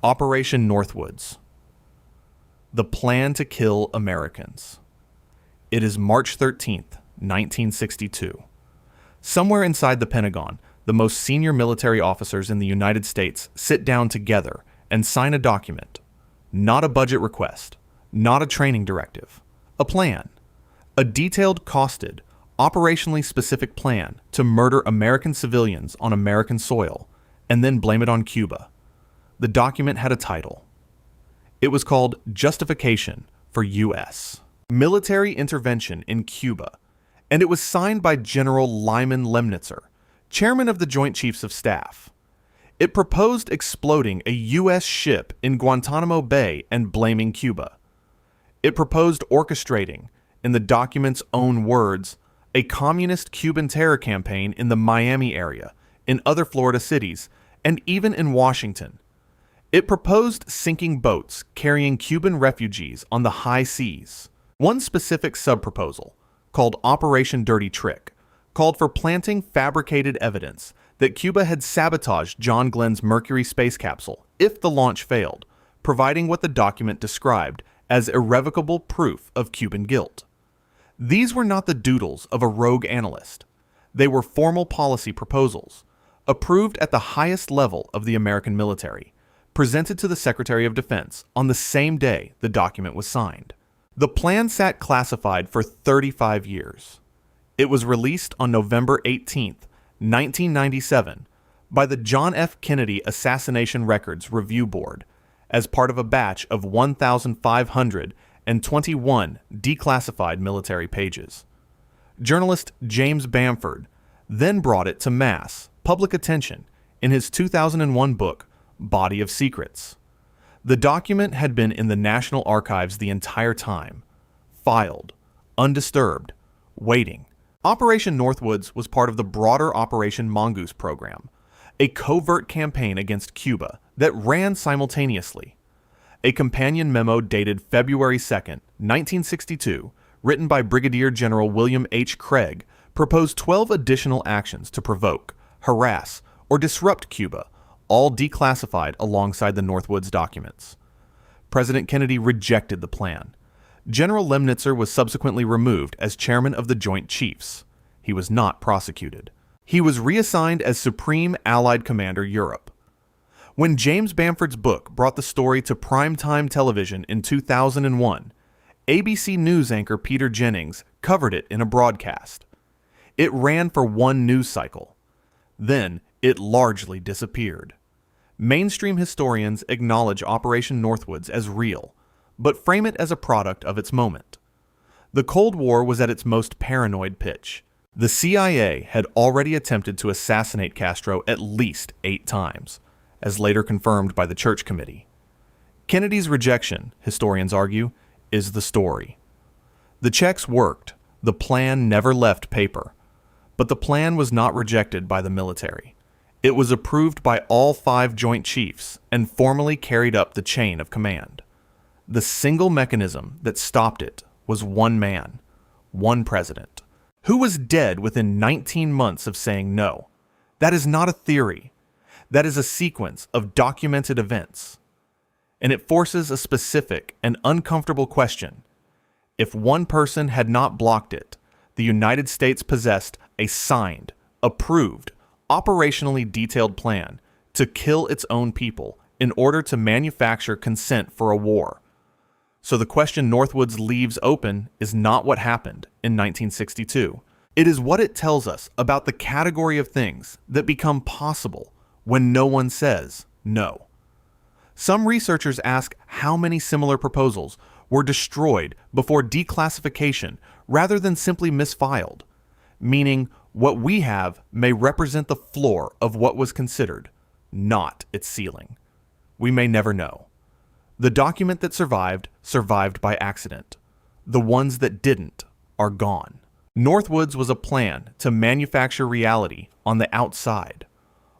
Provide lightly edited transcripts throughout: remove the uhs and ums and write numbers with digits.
Operation Northwoods. The plan to kill Americans. It is March 13th, 1962. Somewhere inside the Pentagon, the most senior military officers in the United States sit down together and sign a document. Not a budget request, not a training directive, a plan. A detailed, costed, operationally specific plan to murder American civilians on American soil and then blame it on Cuba. The document had a title. It was called Justification for U.S. Military Intervention in Cuba, and it was signed by General Lyman Lemnitzer, chairman of the Joint Chiefs of Staff. It proposed exploding a U.S. ship in Guantanamo Bay and blaming Cuba. It proposed orchestrating, in the document's own words, a communist Cuban terror campaign in the Miami area, in other Florida cities, and even in Washington. It proposed sinking boats carrying Cuban refugees on the high seas. One specific sub-proposal, called Operation Dirty Trick, called for planting fabricated evidence that Cuba had sabotaged John Glenn's Mercury space capsule if the launch failed, providing what the document described as irrevocable proof of Cuban guilt. These were not the doodles of a rogue analyst. They were formal policy proposals, approved at the highest level of the American military, presented to the Secretary of Defense on the same day the document was signed. The plan sat classified for 35 years. It was released on November 18, 1997, by the John F. Kennedy Assassination Records Review Board as part of a batch of 1,521 declassified military pages. Journalist James Bamford then brought it to mass public attention in his 2001 book, Body of Secrets. The document had been in the National Archives the entire time, filed, undisturbed, waiting. Operation Northwoods was part of the broader Operation Mongoose program, a covert campaign against Cuba that ran simultaneously. A companion memo dated February 2, 1962, written by Brigadier General William H. Craig, proposed 12 additional actions to provoke, harass, or disrupt Cuba, all declassified alongside the Northwoods documents. President Kennedy rejected the plan. General Lemnitzer was subsequently removed as chairman of the Joint Chiefs. He was not prosecuted. He was reassigned as Supreme Allied Commander Europe. When James Bamford's book brought the story to primetime television in 2001, ABC News anchor Peter Jennings covered it in a broadcast. It ran for one news cycle. Then it largely disappeared. Mainstream historians acknowledge Operation Northwoods as real, but frame it as a product of its moment. The Cold War was at its most paranoid pitch. The CIA had already attempted to assassinate Castro at least 8 times, as later confirmed by the Church Committee. Kennedy's rejection, historians argue, is the story. The checks worked. The plan never left paper. But the plan was not rejected by the military. It was approved by all 5 Joint Chiefs and formally carried up the chain of command. The single mechanism that stopped it was one man, one president, who was dead within 19 months of saying no. That is not a theory. That is a sequence of documented events. And it forces a specific and uncomfortable question. If one person had not blocked it, the United States possessed a signed, approved, operationally detailed plan to kill its own people in order to manufacture consent for a war. So the question Northwoods leaves open is not what happened in 1962. It is what it tells us about the category of things that become possible when no one says no. Some researchers ask how many similar proposals were destroyed before declassification rather than simply misfiled, meaning what we have may represent the floor of what was considered, not its ceiling. We may never know. The document that survived by accident. The ones that didn't are gone. Northwoods was a plan to manufacture reality on the outside,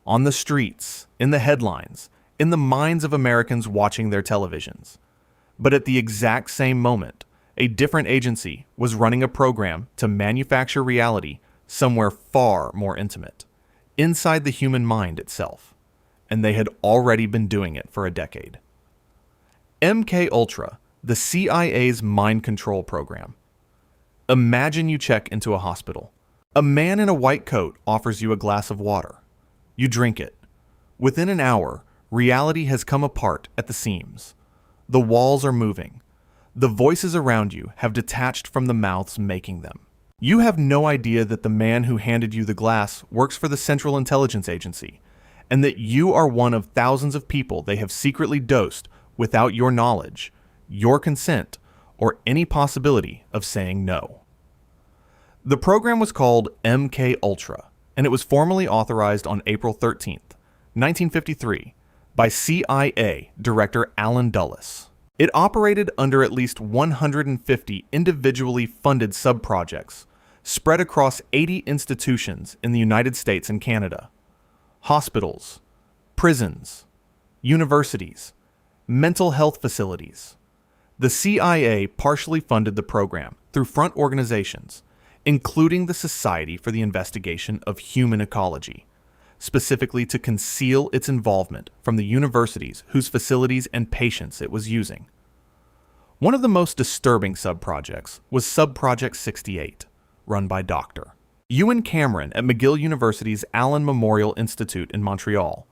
on the streets, in the headlines, in the minds of Americans watching their televisions. But at the exact same moment, a different agency was running a program to manufacture reality somewhere far more intimate, inside the human mind itself. and they had already been doing it for a decade. MK-Ultra, the CIA's mind control program. Imagine you check into a hospital. A man in a white coat offers you a glass of water. You drink it. Within an hour, reality has come apart at the seams. The walls are moving. The voices around you have detached from the mouths making them. You have no idea that the man who handed you the glass works for the Central Intelligence Agency, and that you are one of thousands of people they have secretly dosed without your knowledge, your consent, or any possibility of saying no. The program was called MK-Ultra, and it was formally authorized on April 13th, 1953, by CIA Director Allen Dulles. It operated under at least 150 individually funded subprojects spread across 80 institutions in the United States and Canada. Hospitals, prisons, universities, mental health facilities. The CIA partially funded the program through front organizations, including the Society for the Investigation of Human Ecology, specifically to conceal its involvement from the universities whose facilities and patients it was using. One of the most disturbing subprojects was Subproject 68, run by Dr. Ewan Cameron at McGill University's Allen Memorial Institute in Montreal.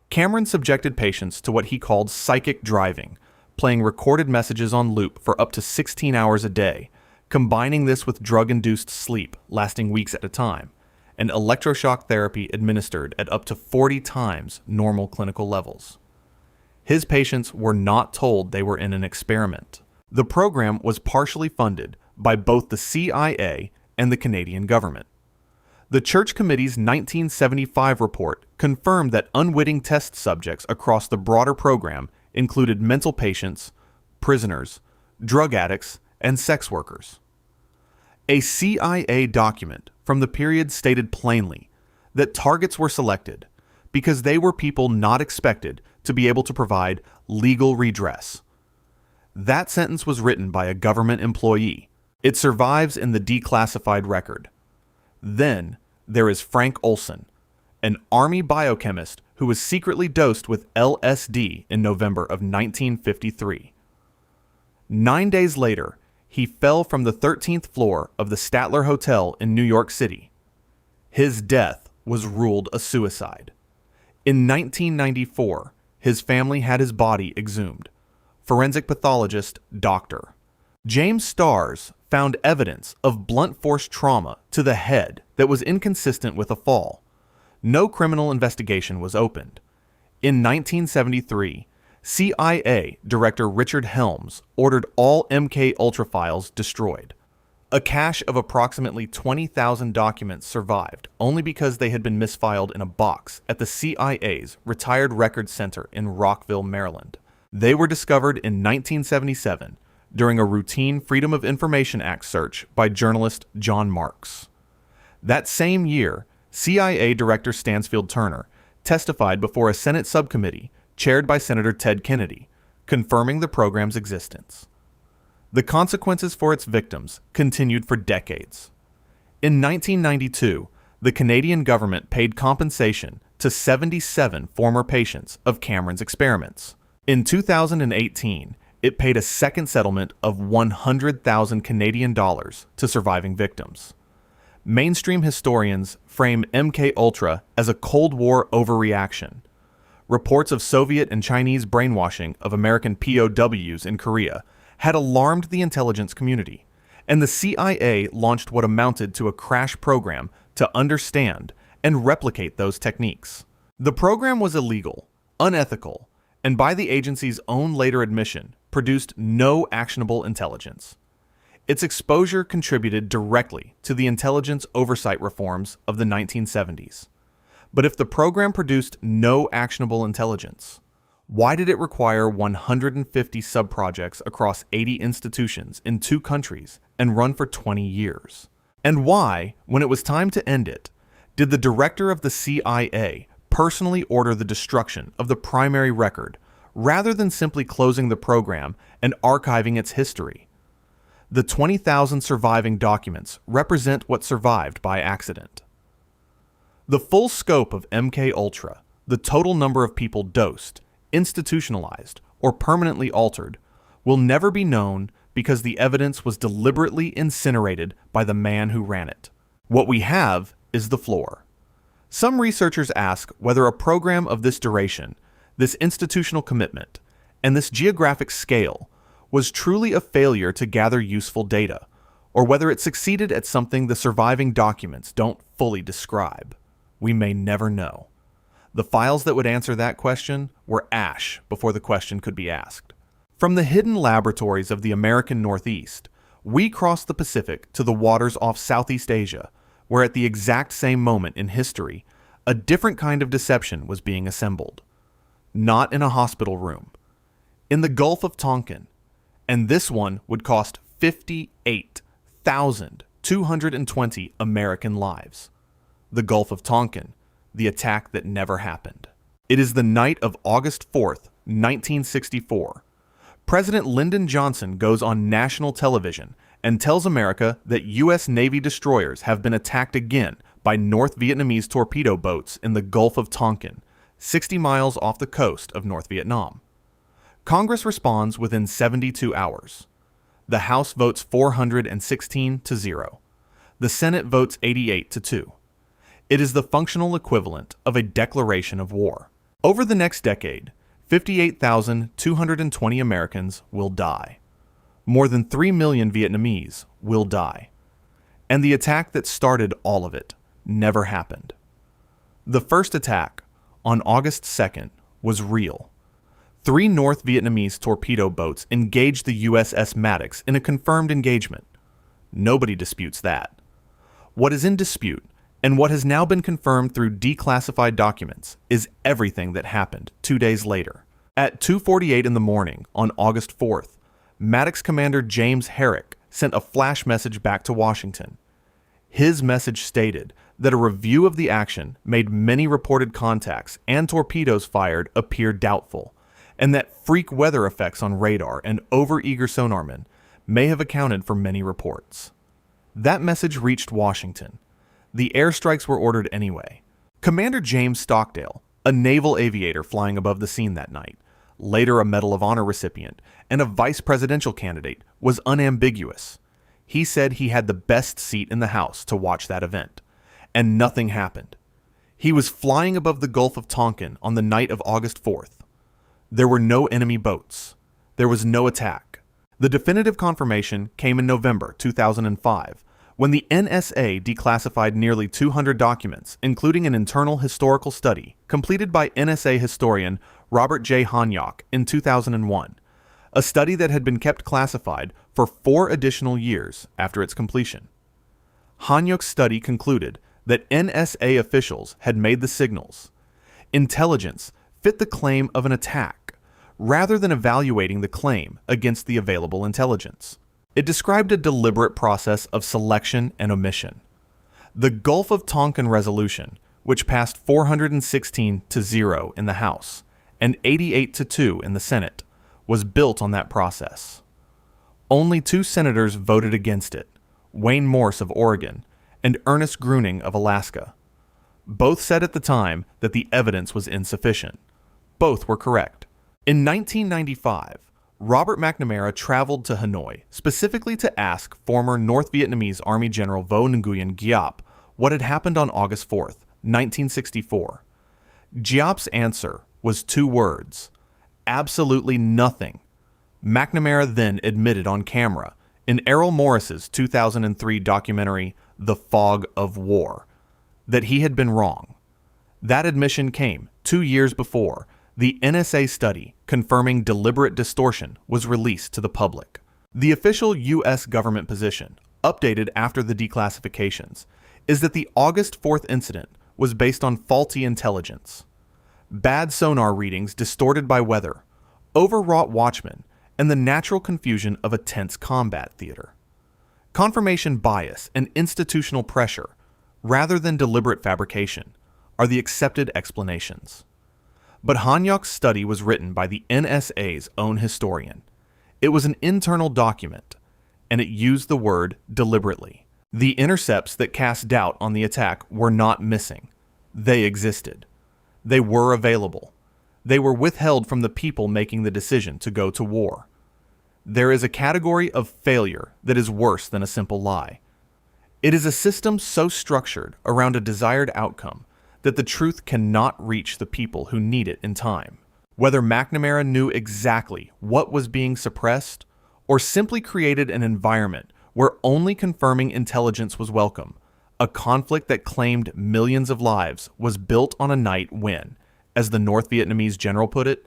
Cameron subjected patients to what he called psychic driving, playing recorded messages on loop for up to 16 hours a day, combining this with drug-induced sleep lasting weeks at a time, and electroshock therapy administered at up to 40 times normal clinical levels. His patients were not told they were in an experiment. The program was partially funded by both the CIA and the Canadian government. The Church Committee's 1975 report confirmed that unwitting test subjects across the broader program included mental patients, prisoners, drug addicts, and sex workers. A CIA document from the period stated plainly that targets were selected because they were people not expected to be able to provide legal redress. That sentence was written by a government employee. It survives in the declassified record. Then there is Frank Olson, an Army biochemist who was secretly dosed with LSD in November of 1953. 9 days later, he fell from the 13th floor of the Statler Hotel in New York City. His death was ruled a suicide. In 1994, his family had his body exhumed. Forensic pathologist Dr. James Starrs found evidence of blunt force trauma to the head that was inconsistent with a fall. No criminal investigation was opened. In 1973, CIA Director Richard Helms ordered all MK-Ultra files destroyed. A cache of approximately 20,000 documents survived only because they had been misfiled in a box at the CIA's Retired Records Center in Rockville, Maryland. They were discovered in 1977 during a routine Freedom of Information Act search by journalist John Marks. That same year, CIA Director Stansfield Turner testified before a Senate subcommittee chaired by Senator Ted Kennedy, confirming the program's existence. The consequences for its victims continued for decades. In 1992, the Canadian government paid compensation to 77 former patients of Cameron's experiments. In 2018, it paid a second settlement of 100,000 Canadian dollars to surviving victims. Mainstream historians frame MK-Ultra as a Cold War overreaction. Reports of Soviet and Chinese brainwashing of American POWs in Korea had alarmed the intelligence community, and the CIA launched what amounted to a crash program to understand and replicate those techniques. The program was illegal, unethical, and by the agency's own later admission, produced no actionable intelligence. Its exposure contributed directly to the intelligence oversight reforms of the 1970s. But if the program produced no actionable intelligence, why did it require 150 subprojects across 80 institutions in 2 countries and run for 20 years? And why, when it was time to end it, did the director of the CIA personally order the destruction of the primary record rather than simply closing the program and archiving its history? The 20,000 surviving documents represent what survived by accident. The full scope of MK-Ultra, the total number of people dosed, institutionalized, or permanently altered will never be known because the evidence was deliberately incinerated by the man who ran it. What we have is the floor. Some researchers ask whether a program of this duration, this institutional commitment, and this geographic scale was truly a failure to gather useful data, or whether it succeeded at something the surviving documents don't fully describe. We may never know. The files that would answer that question were ash before the question could be asked. From the hidden laboratories of the American Northeast, we crossed the Pacific to the waters off Southeast Asia, where at the exact same moment in history, a different kind of deception was being assembled. Not in a hospital room. In the Gulf of Tonkin. And this one would cost 58,220 American lives. The Gulf of Tonkin, the attack that never happened. It is the night of August 4th, 1964. President Lyndon Johnson goes on national television and tells America that U.S. Navy destroyers have been attacked again by North Vietnamese torpedo boats in the Gulf of Tonkin, 60 miles off the coast of North Vietnam. Congress responds within 72 hours. The House votes 416-0. The Senate votes 88-2. It is the functional equivalent of a declaration of war. Over the next decade, 58,220 Americans will die. More than 3 million Vietnamese will die. And the attack that started all of it never happened. The first attack, on August 2nd, was real. 3 North Vietnamese torpedo boats engaged the USS Maddox in a confirmed engagement. Nobody disputes that. What is in dispute, and what has now been confirmed through declassified documents, is everything that happened 2 days later. At 2:48 in the morning on August 4th, Maddox Commander James Herrick sent a flash message back to Washington. His message stated that a review of the action made many reported contacts and torpedoes fired appear doubtful, and that freak weather effects on radar and overeager sonarmen may have accounted for many reports. That message reached Washington. The airstrikes were ordered anyway. Commander James Stockdale, a naval aviator flying above the scene that night, later a Medal of Honor recipient and a vice presidential candidate, was unambiguous. He said he had the best seat in the House to watch that event, and nothing happened. He was flying above the Gulf of Tonkin on the night of August 4th. There were no enemy boats. There was no attack. The definitive confirmation came in November 2005, when the NSA declassified nearly 200 documents, including an internal historical study completed by NSA historian Robert J. Hanyok in 2001, a study that had been kept classified for 4 additional years after its completion. Hanyok's study concluded that NSA officials had made the signals. Intelligence fit the claim of an attack, rather than evaluating the claim against the available intelligence. It described a deliberate process of selection and omission. The Gulf of Tonkin resolution, which passed 416-0 in the House and 88-2 in the Senate, was built on that process. Only 2 senators voted against it, Wayne Morse of Oregon and Ernest Gruening of Alaska. Both said at the time that the evidence was insufficient. Both were correct. In 1995, Robert McNamara traveled to Hanoi specifically to ask former North Vietnamese Army General Vo Nguyen Giap what had happened on August 4th, 1964. Giap's answer was 2 words: absolutely nothing. McNamara then admitted on camera in Errol Morris's 2003 documentary The Fog of War that he had been wrong. That admission came 2 years before the NSA study confirming deliberate distortion was released to the public. The official U.S. government position, updated after the declassifications, is that the August 4th incident was based on faulty intelligence. Bad sonar readings distorted by weather, overwrought watchmen, and the natural confusion of a tense combat theater. Confirmation bias and institutional pressure, rather than deliberate fabrication, are the accepted explanations. But Hanyok's study was written by the NSA's own historian. It was an internal document, and it used the word deliberately. The intercepts that cast doubt on the attack were not missing. They existed. They were available. They were withheld from the people making the decision to go to war. There is a category of failure that is worse than a simple lie. It is a system so structured around a desired outcome that the truth cannot reach the people who need it in time. Whether McNamara knew exactly what was being suppressed or simply created an environment where only confirming intelligence was welcome, a conflict that claimed millions of lives was built on a night when, as the North Vietnamese general put it,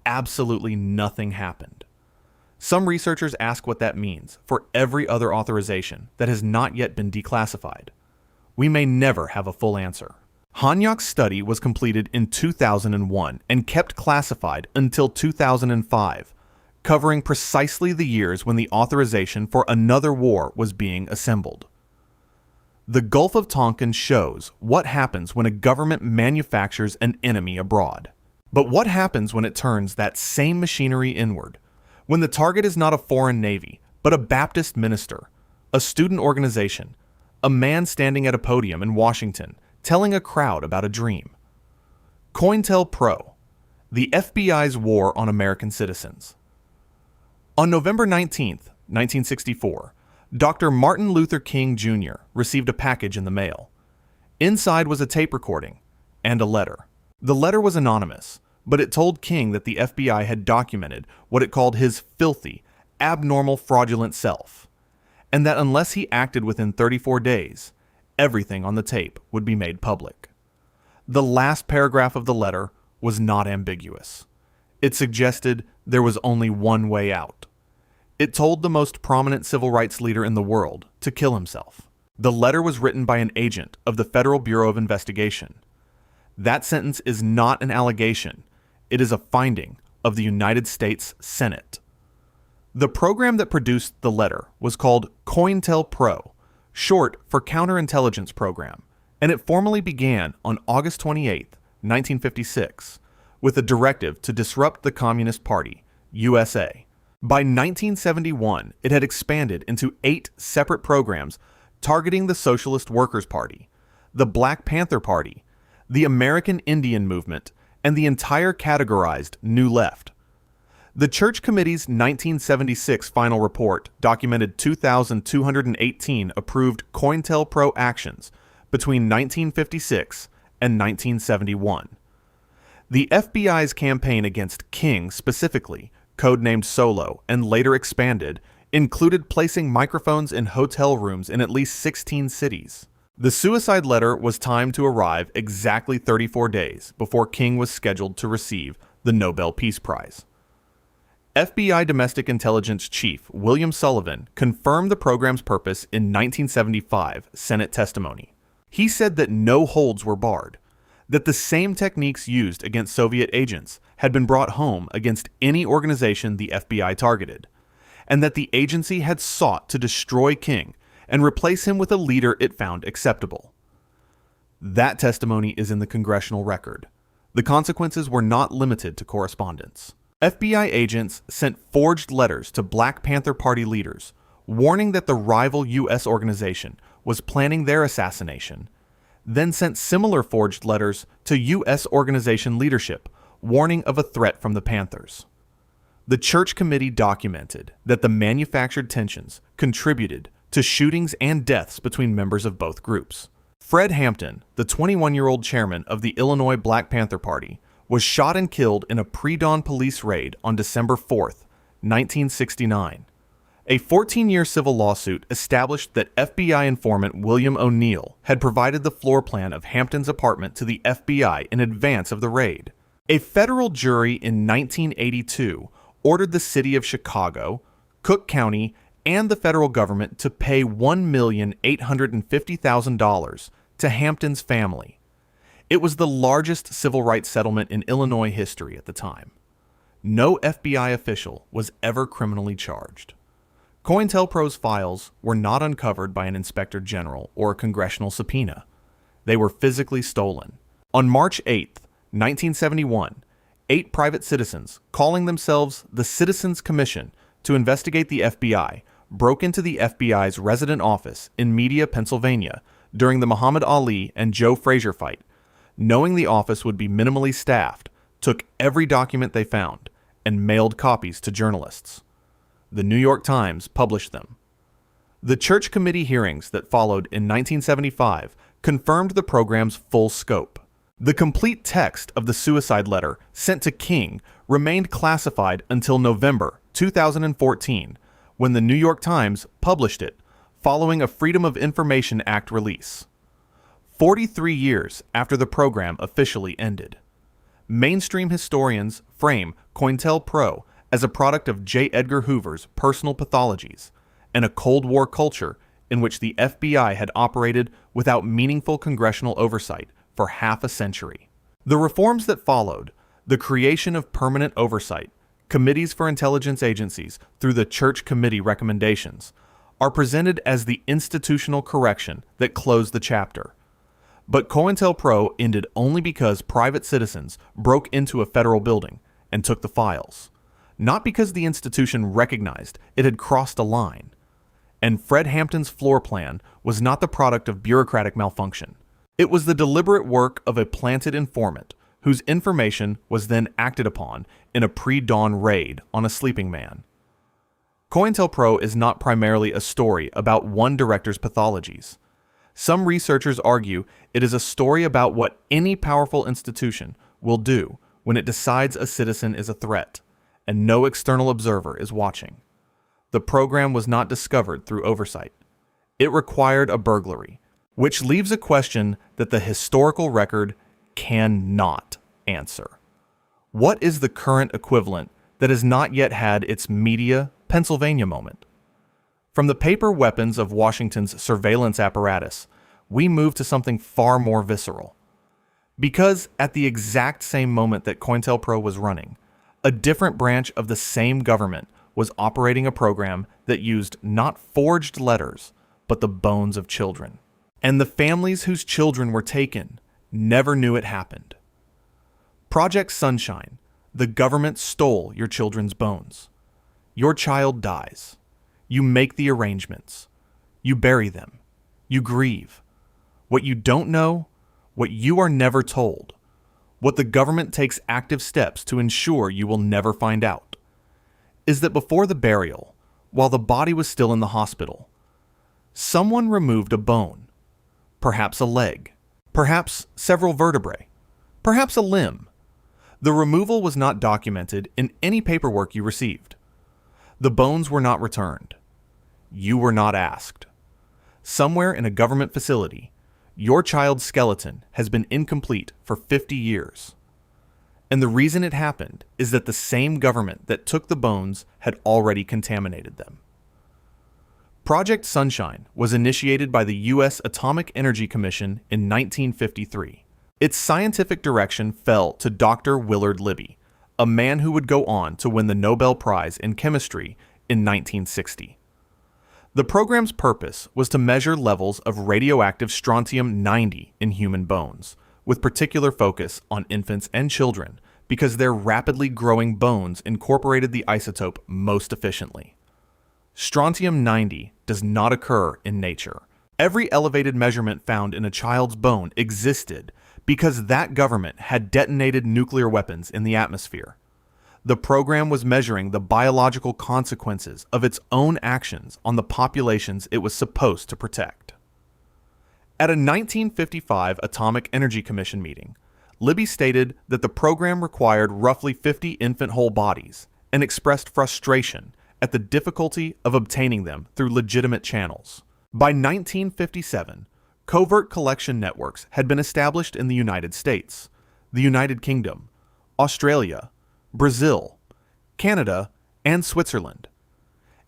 absolutely nothing happened. Some researchers ask what that means for every other authorization that has not yet been declassified. We may never have a full answer. Hanyak's study was completed in 2001 and kept classified until 2005, covering precisely the years when the authorization for another war was being assembled. The Gulf of Tonkin shows what happens when a government manufactures an enemy abroad. But what happens when it turns that same machinery inward? When the target is not a foreign navy, but a Baptist minister, a student organization, a man standing at a podium in Washington telling a crowd about a dream. COINTELPRO, the FBI's war on American citizens. On November 19, 1964, Dr. Martin Luther King Jr. received a package in the mail. Inside was a tape recording and a letter. The letter was anonymous, but it told King that the FBI had documented what it called his filthy, abnormal, fraudulent self, and that unless he acted within 34 days, everything on the tape would be made public. The last paragraph of the letter was not ambiguous. It suggested there was only one way out. It told the most prominent civil rights leader in the world to kill himself. The letter was written by an agent of the Federal Bureau of Investigation. That sentence is not an allegation. It is a finding of the United States Senate. The program that produced the letter was called COINTELPRO, short for Counterintelligence Program, and it formally began on August 28, 1956, with a directive to disrupt the Communist Party, USA. By 1971, it had expanded into 8 separate programs targeting the Socialist Workers' Party, the Black Panther Party, the American Indian Movement, and the entire categorized New Left. The Church Committee's 1976 final report documented 2,218 approved COINTELPRO actions between 1956 and 1971. The FBI's campaign against King specifically, codenamed Solo and later expanded, included placing microphones in hotel rooms in at least 16 cities. The suicide letter was timed to arrive exactly 34 days before King was scheduled to receive the Nobel Peace Prize. FBI Domestic Intelligence Chief William Sullivan confirmed the program's purpose in 1975 Senate testimony. He said that no holds were barred, that the same techniques used against Soviet agents had been brought home against any organization the FBI targeted, and that the agency had sought to destroy King and replace him with a leader it found acceptable. That testimony is in the congressional record. The consequences were not limited to correspondence. FBI agents sent forged letters to Black Panther Party leaders, warning that the rival U.S. organization was planning their assassination, then sent similar forged letters to U.S. organization leadership, warning of a threat from the Panthers. The Church Committee documented that the manufactured tensions contributed to shootings and deaths between members of both groups. Fred Hampton, the 21-year-old chairman of the Illinois Black Panther Party, was shot and killed in a pre-dawn police raid on December 4, 1969. A 14-year civil lawsuit established that FBI informant William O'Neill had provided the floor plan of Hampton's apartment to the FBI in advance of the raid. A federal jury in 1982 ordered the city of Chicago, Cook County, and the federal government to pay $1,850,000 to Hampton's family. It was the largest civil rights settlement in Illinois history at the time. No FBI official was ever criminally charged. COINTELPRO's files were not uncovered by an inspector general or a congressional subpoena. They were physically stolen. On March 8, 1971, 8 private citizens, calling themselves the Citizens Commission to investigate the FBI, broke into the FBI's resident office in Media, Pennsylvania, during the Muhammad Ali and Joe Frazier fight, knowing the office would be minimally staffed, took every document they found and mailed copies to journalists. The New York Times published them. The Church Committee hearings that followed in 1975 confirmed the program's full scope. The complete text of the suicide letter sent to King remained classified until November 2014, when the New York Times published it following a Freedom of Information Act release. 43 years after the program officially ended. Mainstream historians frame COINTELPRO as a product of J. Edgar Hoover's personal pathologies and a Cold War culture in which the FBI had operated without meaningful congressional oversight for half a century. The reforms that followed, the creation of permanent oversight, committees for intelligence agencies through the Church Committee recommendations, are presented as the institutional correction that closed the chapter. But COINTELPRO ended only because private citizens broke into a federal building and took the files, not because the institution recognized it had crossed a line. And Fred Hampton's floor plan was not the product of bureaucratic malfunction. It was the deliberate work of a planted informant whose information was then acted upon in a pre-dawn raid on a sleeping man. COINTELPRO is not primarily a story about one director's pathologies. Some researchers argue it is a story about what any powerful institution will do when it decides a citizen is a threat, and no external observer is watching. The program was not discovered through oversight. It required a burglary, which leaves a question that the historical record cannot answer. What is the current equivalent that has not yet had its media Pennsylvania moment? From the paper weapons of Washington's surveillance apparatus, we move to something far more visceral. Because at the exact same moment that COINTELPRO was running, a different branch of the same government was operating a program that used not forged letters, but the bones of children. And the families whose children were taken never knew it happened. Project Sunshine, the government stole your children's bones. Your child dies. You make the arrangements. You bury them. You grieve. What you don't know, what you are never told, what the government takes active steps to ensure you will never find out, is that before the burial, while the body was still in the hospital, someone removed a bone, perhaps a leg, perhaps several vertebrae, perhaps a limb. The removal was not documented in any paperwork you received. The bones were not returned. You were not asked. Somewhere in a government facility, your child's skeleton has been incomplete for 50 years. And the reason it happened is that the same government that took the bones had already contaminated them. Project Sunshine was initiated by the U.S. Atomic Energy Commission in 1953. Its scientific direction fell to Dr. Willard Libby, a man who would go on to win the Nobel Prize in Chemistry in 1960. The program's purpose was to measure levels of radioactive strontium-90 in human bones, with particular focus on infants and children, because their rapidly growing bones incorporated the isotope most efficiently. Strontium-90 does not occur in nature. Every elevated measurement found in a child's bone existed because that government had detonated nuclear weapons in the atmosphere. The program was measuring the biological consequences of its own actions on the populations it was supposed to protect. At a 1955 Atomic Energy Commission meeting, Libby stated that the program required roughly 50 infant whole bodies and expressed frustration at the difficulty of obtaining them through legitimate channels. By 1957, covert collection networks had been established in the United States, the United Kingdom, Australia, Brazil, Canada, and Switzerland.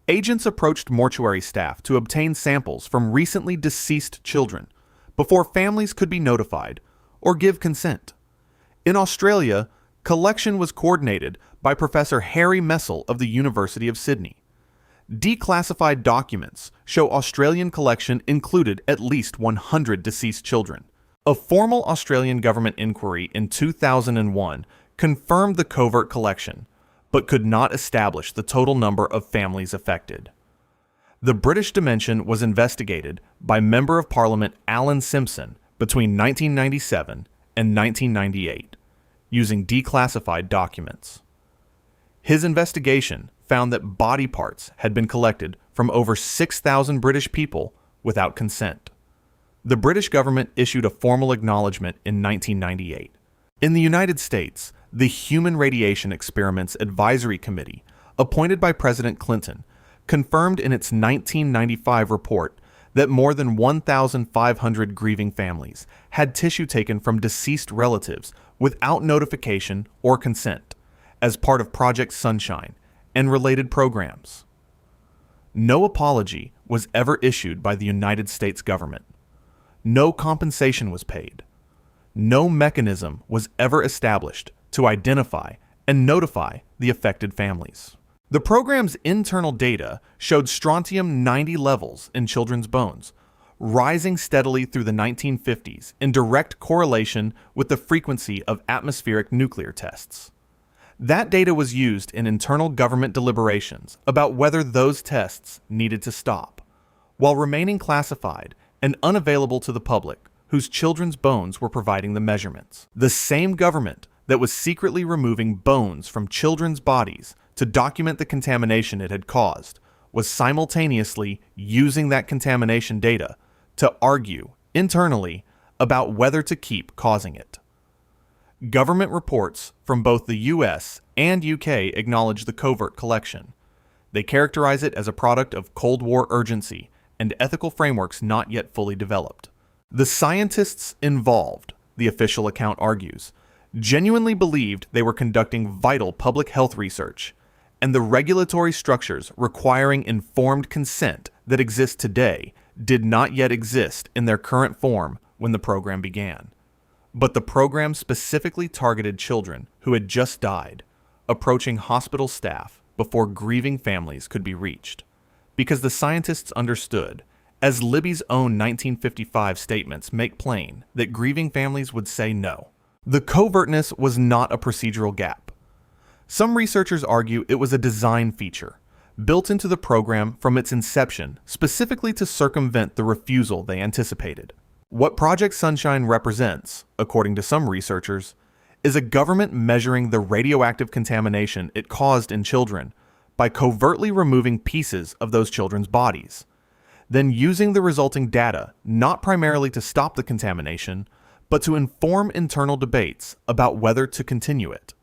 Agents approached mortuary staff to obtain samples from recently deceased children before families could be notified or give consent. In Australia, collection was coordinated by Professor Harry Messel of the University of Sydney. Declassified documents show Australian collection included at least 100 deceased children. A formal Australian government inquiry in 2001 confirmed the covert collection, but could not establish the total number of families affected. The British dimension was investigated by Member of Parliament Alan Simpson between 1997 and 1998, using declassified documents. His investigation found that body parts had been collected from over 6,000 British people without consent. The British government issued a formal acknowledgement in 1998. In the United States, the Human Radiation Experiments Advisory Committee, appointed by President Clinton, confirmed in its 1995 report that more than 1,500 grieving families had tissue taken from deceased relatives without notification or consent as part of Project Sunshine and related programs. No apology was ever issued by the United States government. No compensation was paid. No mechanism was ever established to identify and notify the affected families. The program's internal data showed strontium-90 levels in children's bones, rising steadily through the 1950s in direct correlation with the frequency of atmospheric nuclear tests. That data was used in internal government deliberations about whether those tests needed to stop, while remaining classified and unavailable to the public whose children's bones were providing the measurements. The same government that was secretly removing bones from children's bodies to document the contamination it had caused was simultaneously using that contamination data to argue internally about whether to keep causing it. Government reports from both the US and UK acknowledge the covert collection. They characterize it as a product of Cold War urgency and ethical frameworks not yet fully developed. The scientists involved, the official account argues, genuinely believed they were conducting vital public health research, and the regulatory structures requiring informed consent that exist today did not yet exist in their current form when the program began. But the program specifically targeted children who had just died, approaching hospital staff before grieving families could be reached, because the scientists understood, as Libby's own 1955 statements make plain, that grieving families would say no. The covertness was not a procedural gap. Some researchers argue it was a design feature, built into the program from its inception specifically to circumvent the refusal they anticipated. What Project Sunshine represents, according to some researchers, is a government measuring the radioactive contamination it caused in children by covertly removing pieces of those children's bodies, then using the resulting data not primarily to stop the contamination, but to inform internal debates about whether to continue it.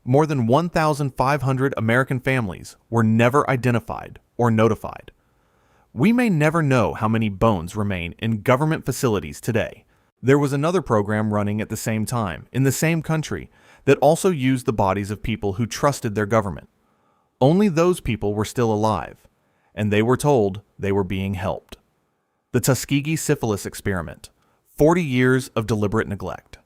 More than 1,500 American families were never identified or notified. We may never know how many bones remain in government facilities today. There was another program running at the same time in the same country that also used the bodies of people who trusted their government. Only those people were still alive, and they were told they were being helped. The Tuskegee syphilis experiment, 40 years of deliberate neglect.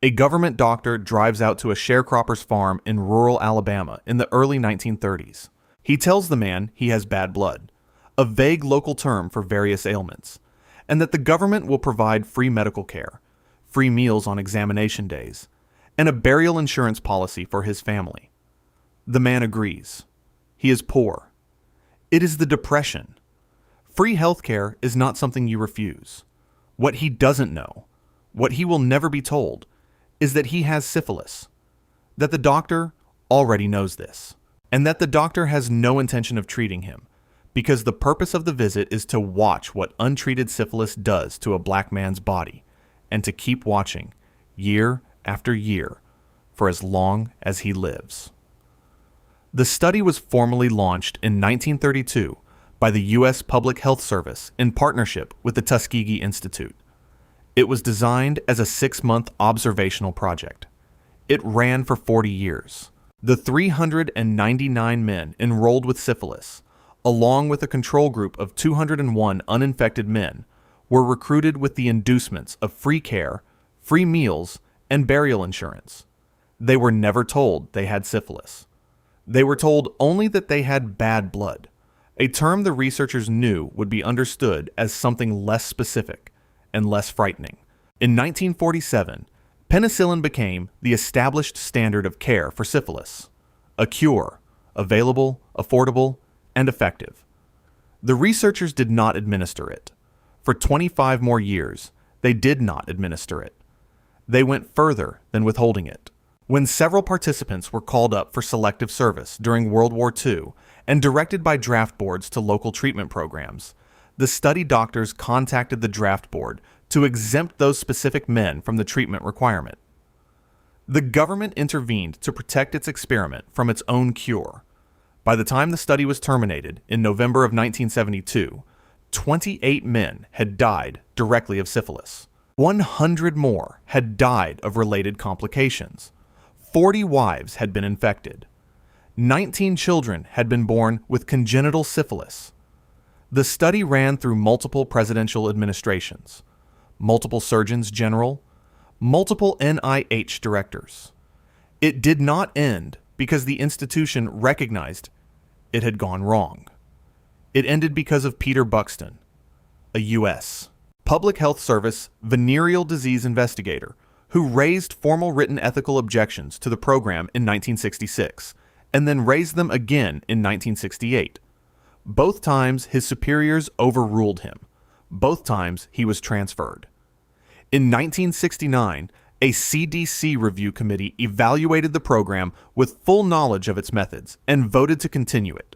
A government doctor drives out to a sharecropper's farm in rural Alabama in the early 1930s. He tells the man he has bad blood, a vague local term for various ailments, and that the government will provide free medical care, free meals on examination days, and a burial insurance policy for his family. The man agrees. He is poor. It is the Depression. Free health care is not something you refuse. What he doesn't know, what he will never be told, is that he has syphilis, that the doctor already knows this, and that the doctor has no intention of treating him, because the purpose of the visit is to watch what untreated syphilis does to a black man's body, and to keep watching, year after year, for as long as he lives. The study was formally launched in 1932 by the U.S. Public Health Service in partnership with the Tuskegee Institute. It was designed as a 6-month observational project. It ran for 40 years. The 399 men enrolled with syphilis, along with a control group of 201 uninfected men, were recruited with the inducements of free care, free meals, and burial insurance. They were never told they had syphilis. They were told only that they had bad blood, a term the researchers knew would be understood as something less specific and less frightening. In 1947, penicillin became the established standard of care for syphilis, a cure, available, affordable, and effective. The researchers did not administer it. For 25 more years, they did not administer it. They went further than withholding it. When several participants were called up for selective service during World War II and directed by draft boards to local treatment programs, the study doctors contacted the draft board to exempt those specific men from the treatment requirement. The government intervened to protect its experiment from its own cure. By the time the study was terminated in November of 1972, 28 men had died directly of syphilis. 100 more had died of related complications. 40 wives had been infected. 19 children had been born with congenital syphilis. The study ran through multiple presidential administrations, multiple surgeons general, multiple NIH directors. It did not end because the institution recognized it had gone wrong. It ended because of Peter Buxton, a U.S. Public Health Service venereal disease investigator who raised formal written ethical objections to the program in 1966 and then raised them again in 1968. Both times his superiors overruled him. Both times he was transferred. In 1969, a CDC review committee evaluated the program with full knowledge of its methods and voted to continue it.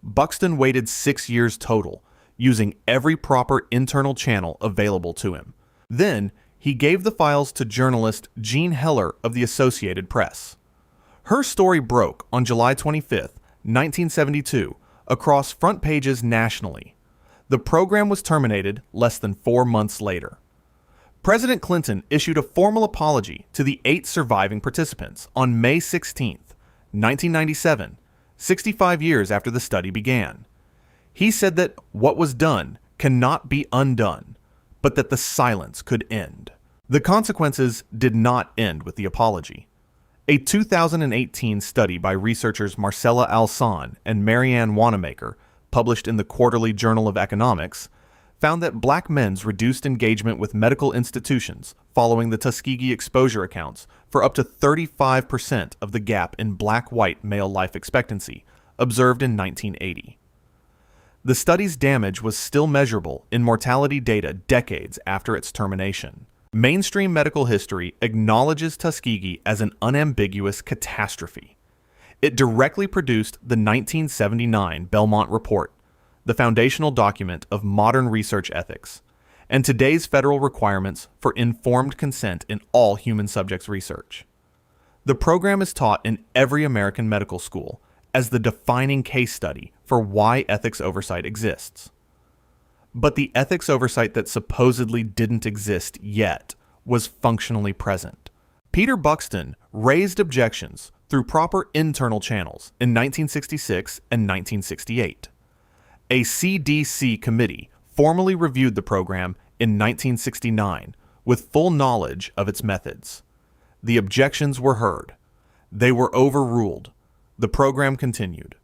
Buxton waited 6 years total, using every proper internal channel available to him. Then, he gave the files to journalist Jean Heller of the Associated Press. Her story broke on July 25, 1972, across front pages nationally. The program was terminated less than 4 months later. President Clinton issued a formal apology to the 8 surviving participants on May 16, 1997, 65 years after the study began. He said that what was done cannot be undone, but that the silence could end. The consequences did not end with the apology. A 2018 study by researchers Marcella Alsan and Marianne Wanamaker, published in the Quarterly Journal of Economics, found that black men's reduced engagement with medical institutions following the Tuskegee exposure accounts for up to 35% of the gap in black-white male life expectancy observed in 1980. The study's damage was still measurable in mortality data decades after its termination. Mainstream medical history acknowledges Tuskegee as an unambiguous catastrophe. It directly produced the 1979 Belmont Report, the foundational document of modern research ethics, and today's federal requirements for informed consent in all human subjects research. The program is taught in every American medical school as the defining case study for why ethics oversight exists. But the ethics oversight that supposedly didn't exist yet was functionally present. Peter Buxton raised objections through proper internal channels in 1966 and 1968. A CDC committee formally reviewed the program in 1969 with full knowledge of its methods. The objections were heard. They were overruled. The program continued.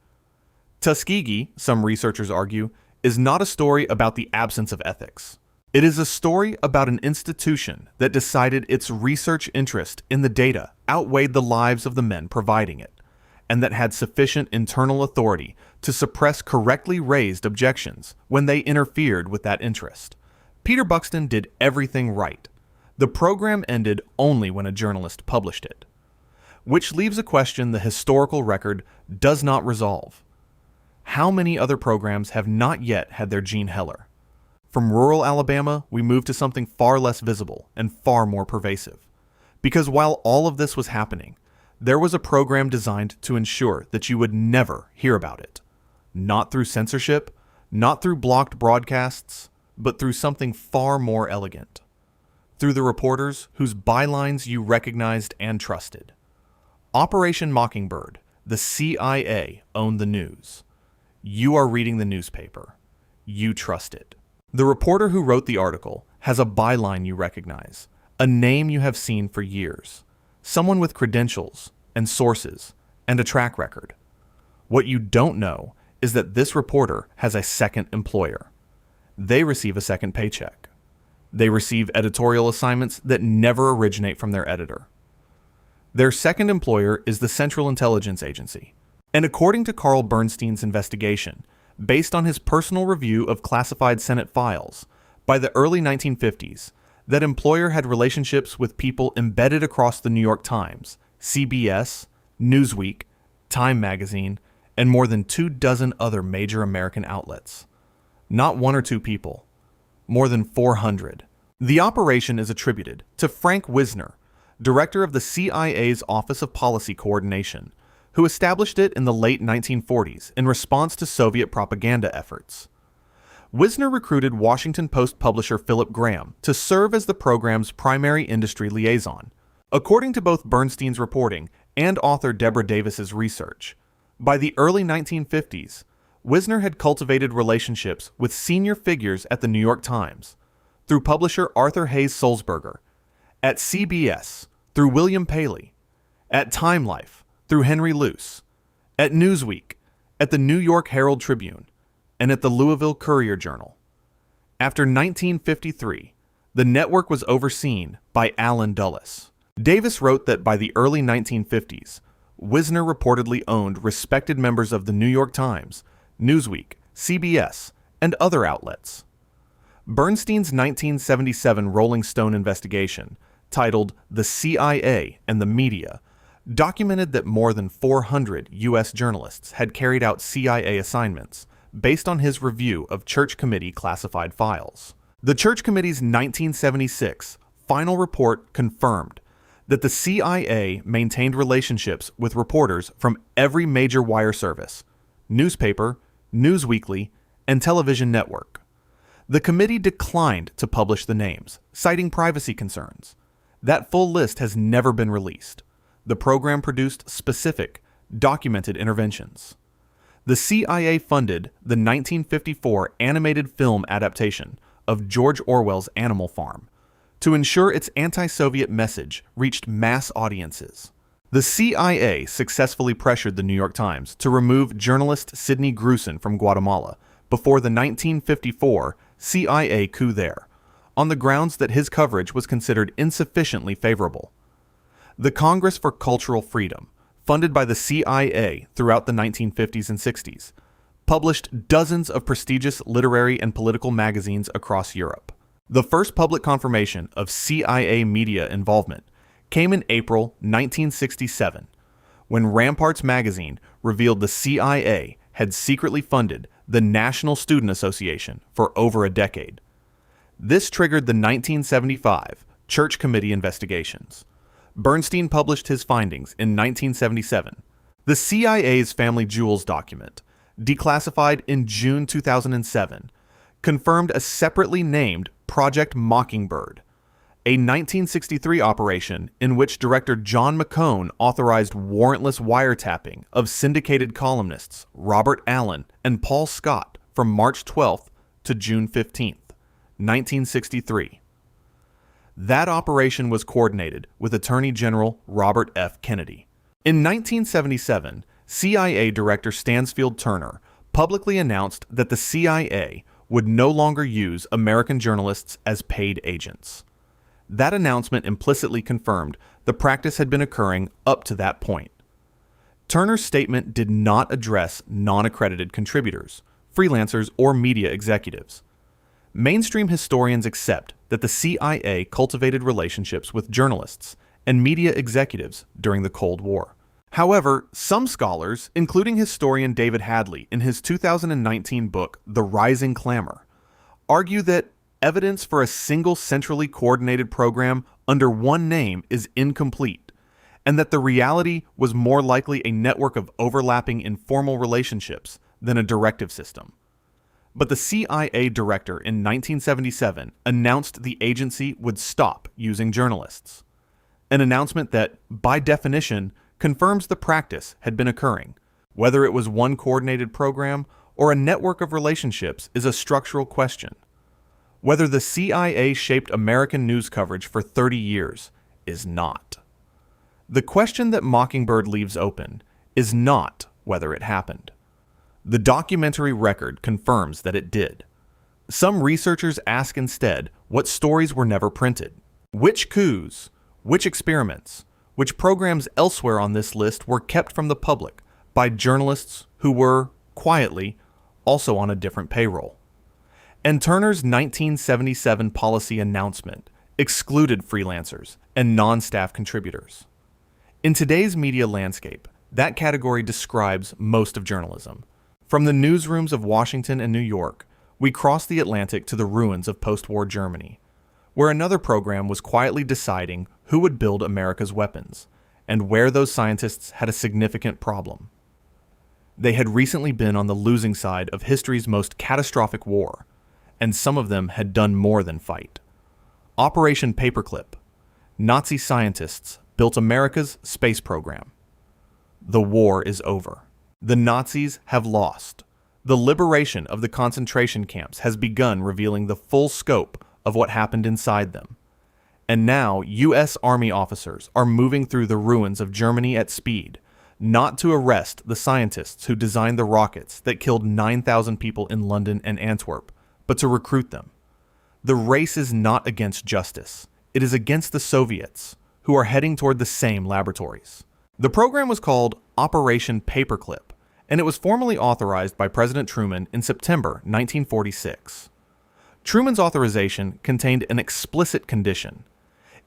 Tuskegee, some researchers argue, is not a story about the absence of ethics. It is a story about an institution that decided its research interest in the data outweighed the lives of the men providing it, and that had sufficient internal authority to suppress correctly raised objections when they interfered with that interest. Peter Buxton did everything right. The program ended only when a journalist published it, which leaves a question the historical record does not resolve. How many other programs have not yet had their Jean Heller? From rural Alabama, we move to something far less visible and far more pervasive. Because while all of this was happening, there was a program designed to ensure that you would never hear about it. Not through censorship, not through blocked broadcasts, but through something far more elegant. Through the reporters whose bylines you recognized and trusted. Operation Mockingbird, the CIA owned the news. You are reading the newspaper. You trust it. The reporter who wrote the article has a byline you recognize, a name you have seen for years, someone with credentials and sources and a track record. What you don't know is that this reporter has a second employer. They receive a second paycheck. They receive editorial assignments that never originate from their editor. Their second employer is the Central Intelligence Agency. And according to Carl Bernstein's investigation, based on his personal review of classified Senate files, by the early 1950s, that employer had relationships with people embedded across the New York Times, CBS, Newsweek, Time magazine, and more than 24 other major American outlets. Not one or two people. More than 400. The operation is attributed to Frank Wisner, director of the CIA's Office of Policy Coordination, who established it in the late 1940s in response to Soviet propaganda efforts. Wisner recruited Washington Post publisher Philip Graham to serve as the program's primary industry liaison. According to both Bernstein's reporting and author Deborah Davis's research, by the early 1950s, Wisner had cultivated relationships with senior figures at the New York Times, through publisher Arthur Hayes Sulzberger, at CBS, through William Paley, at Time Life, through Henry Luce, at Newsweek, at the New York Herald Tribune, and at the Louisville Courier-Journal. After 1953, the network was overseen by Allen Dulles. Davis wrote that by the early 1950s, Wisner reportedly owned respected members of the New York Times, Newsweek, CBS, and other outlets. Bernstein's 1977 Rolling Stone investigation, titled The CIA and the Media, documented that more than 400 U.S. journalists had carried out CIA assignments based on his review of Church Committee classified files. The Church Committee's 1976 final report confirmed that the CIA maintained relationships with reporters from every major wire service, newspaper, news weekly, and television network. The committee declined to publish the names, citing privacy concerns. That full list has never been released. The program produced specific, documented interventions. The CIA funded the 1954 animated film adaptation of George Orwell's Animal Farm to ensure its anti-Soviet message reached mass audiences. The CIA successfully pressured the New York Times to remove journalist Sidney Grusin from Guatemala before the 1954 CIA coup there, on the grounds that his coverage was considered insufficiently favorable. The Congress for Cultural Freedom, funded by the CIA throughout the 1950s and 60s, published dozens of prestigious literary and political magazines across Europe. The first public confirmation of CIA media involvement came in April 1967, when Ramparts magazine revealed the CIA had secretly funded the National Student Association for over a decade. This triggered the 1975 Church Committee investigations. Bernstein published his findings in 1977. The CIA's Family Jewels document, declassified in June 2007, confirmed a separately named Project Mockingbird, a 1963 operation in which Director John McCone authorized warrantless wiretapping of syndicated columnists Robert Allen and Paul Scott from March 12th to June 15th, 1963. That operation was coordinated with Attorney General Robert F. Kennedy. In 1977, CIA Director Stansfield Turner publicly announced that the CIA would no longer use American journalists as paid agents. That announcement implicitly confirmed the practice had been occurring up to that point. Turner's statement did not address non-accredited contributors, freelancers, or media executives. Mainstream historians accept that the CIA cultivated relationships with journalists and media executives during the Cold War. However, some scholars, including historian David Hadley in his 2019 book, The Rising Clamor, argue that evidence for a single centrally coordinated program under one name is incomplete, and that the reality was more likely a network of overlapping informal relationships than a directive system. But the CIA director in 1977 announced the agency would stop using journalists, an announcement that, by definition, confirms the practice had been occurring. Whether it was one coordinated program or a network of relationships is a structural question. Whether the CIA shaped American news coverage for 30 years is not. The question that Mockingbird leaves open is not whether it happened. The documentary record confirms that it did. Some researchers ask instead what stories were never printed. Which coups, which experiments, which programs elsewhere on this list were kept from the public by journalists who were, quietly, also on a different payroll. And Turner's 1977 policy announcement excluded freelancers and non-staff contributors. In today's media landscape, that category describes most of journalism. From the newsrooms of Washington and New York, we cross the Atlantic to the ruins of post-war Germany, where another program was quietly deciding who would build America's weapons, and where those scientists had a significant problem. They had recently been on the losing side of history's most catastrophic war, and some of them had done more than fight. Operation Paperclip. Nazi scientists built America's space program. The war is over. The Nazis have lost. The liberation of the concentration camps has begun, revealing the full scope of what happened inside them. And now, U.S. Army officers are moving through the ruins of Germany at speed, not to arrest the scientists who designed the rockets that killed 9,000 people in London and Antwerp, but to recruit them. The race is not against justice. It is against the Soviets, who are heading toward the same laboratories. The program was called Operation Paperclip, and it was formally authorized by President Truman in September 1946. Truman's authorization contained an explicit condition.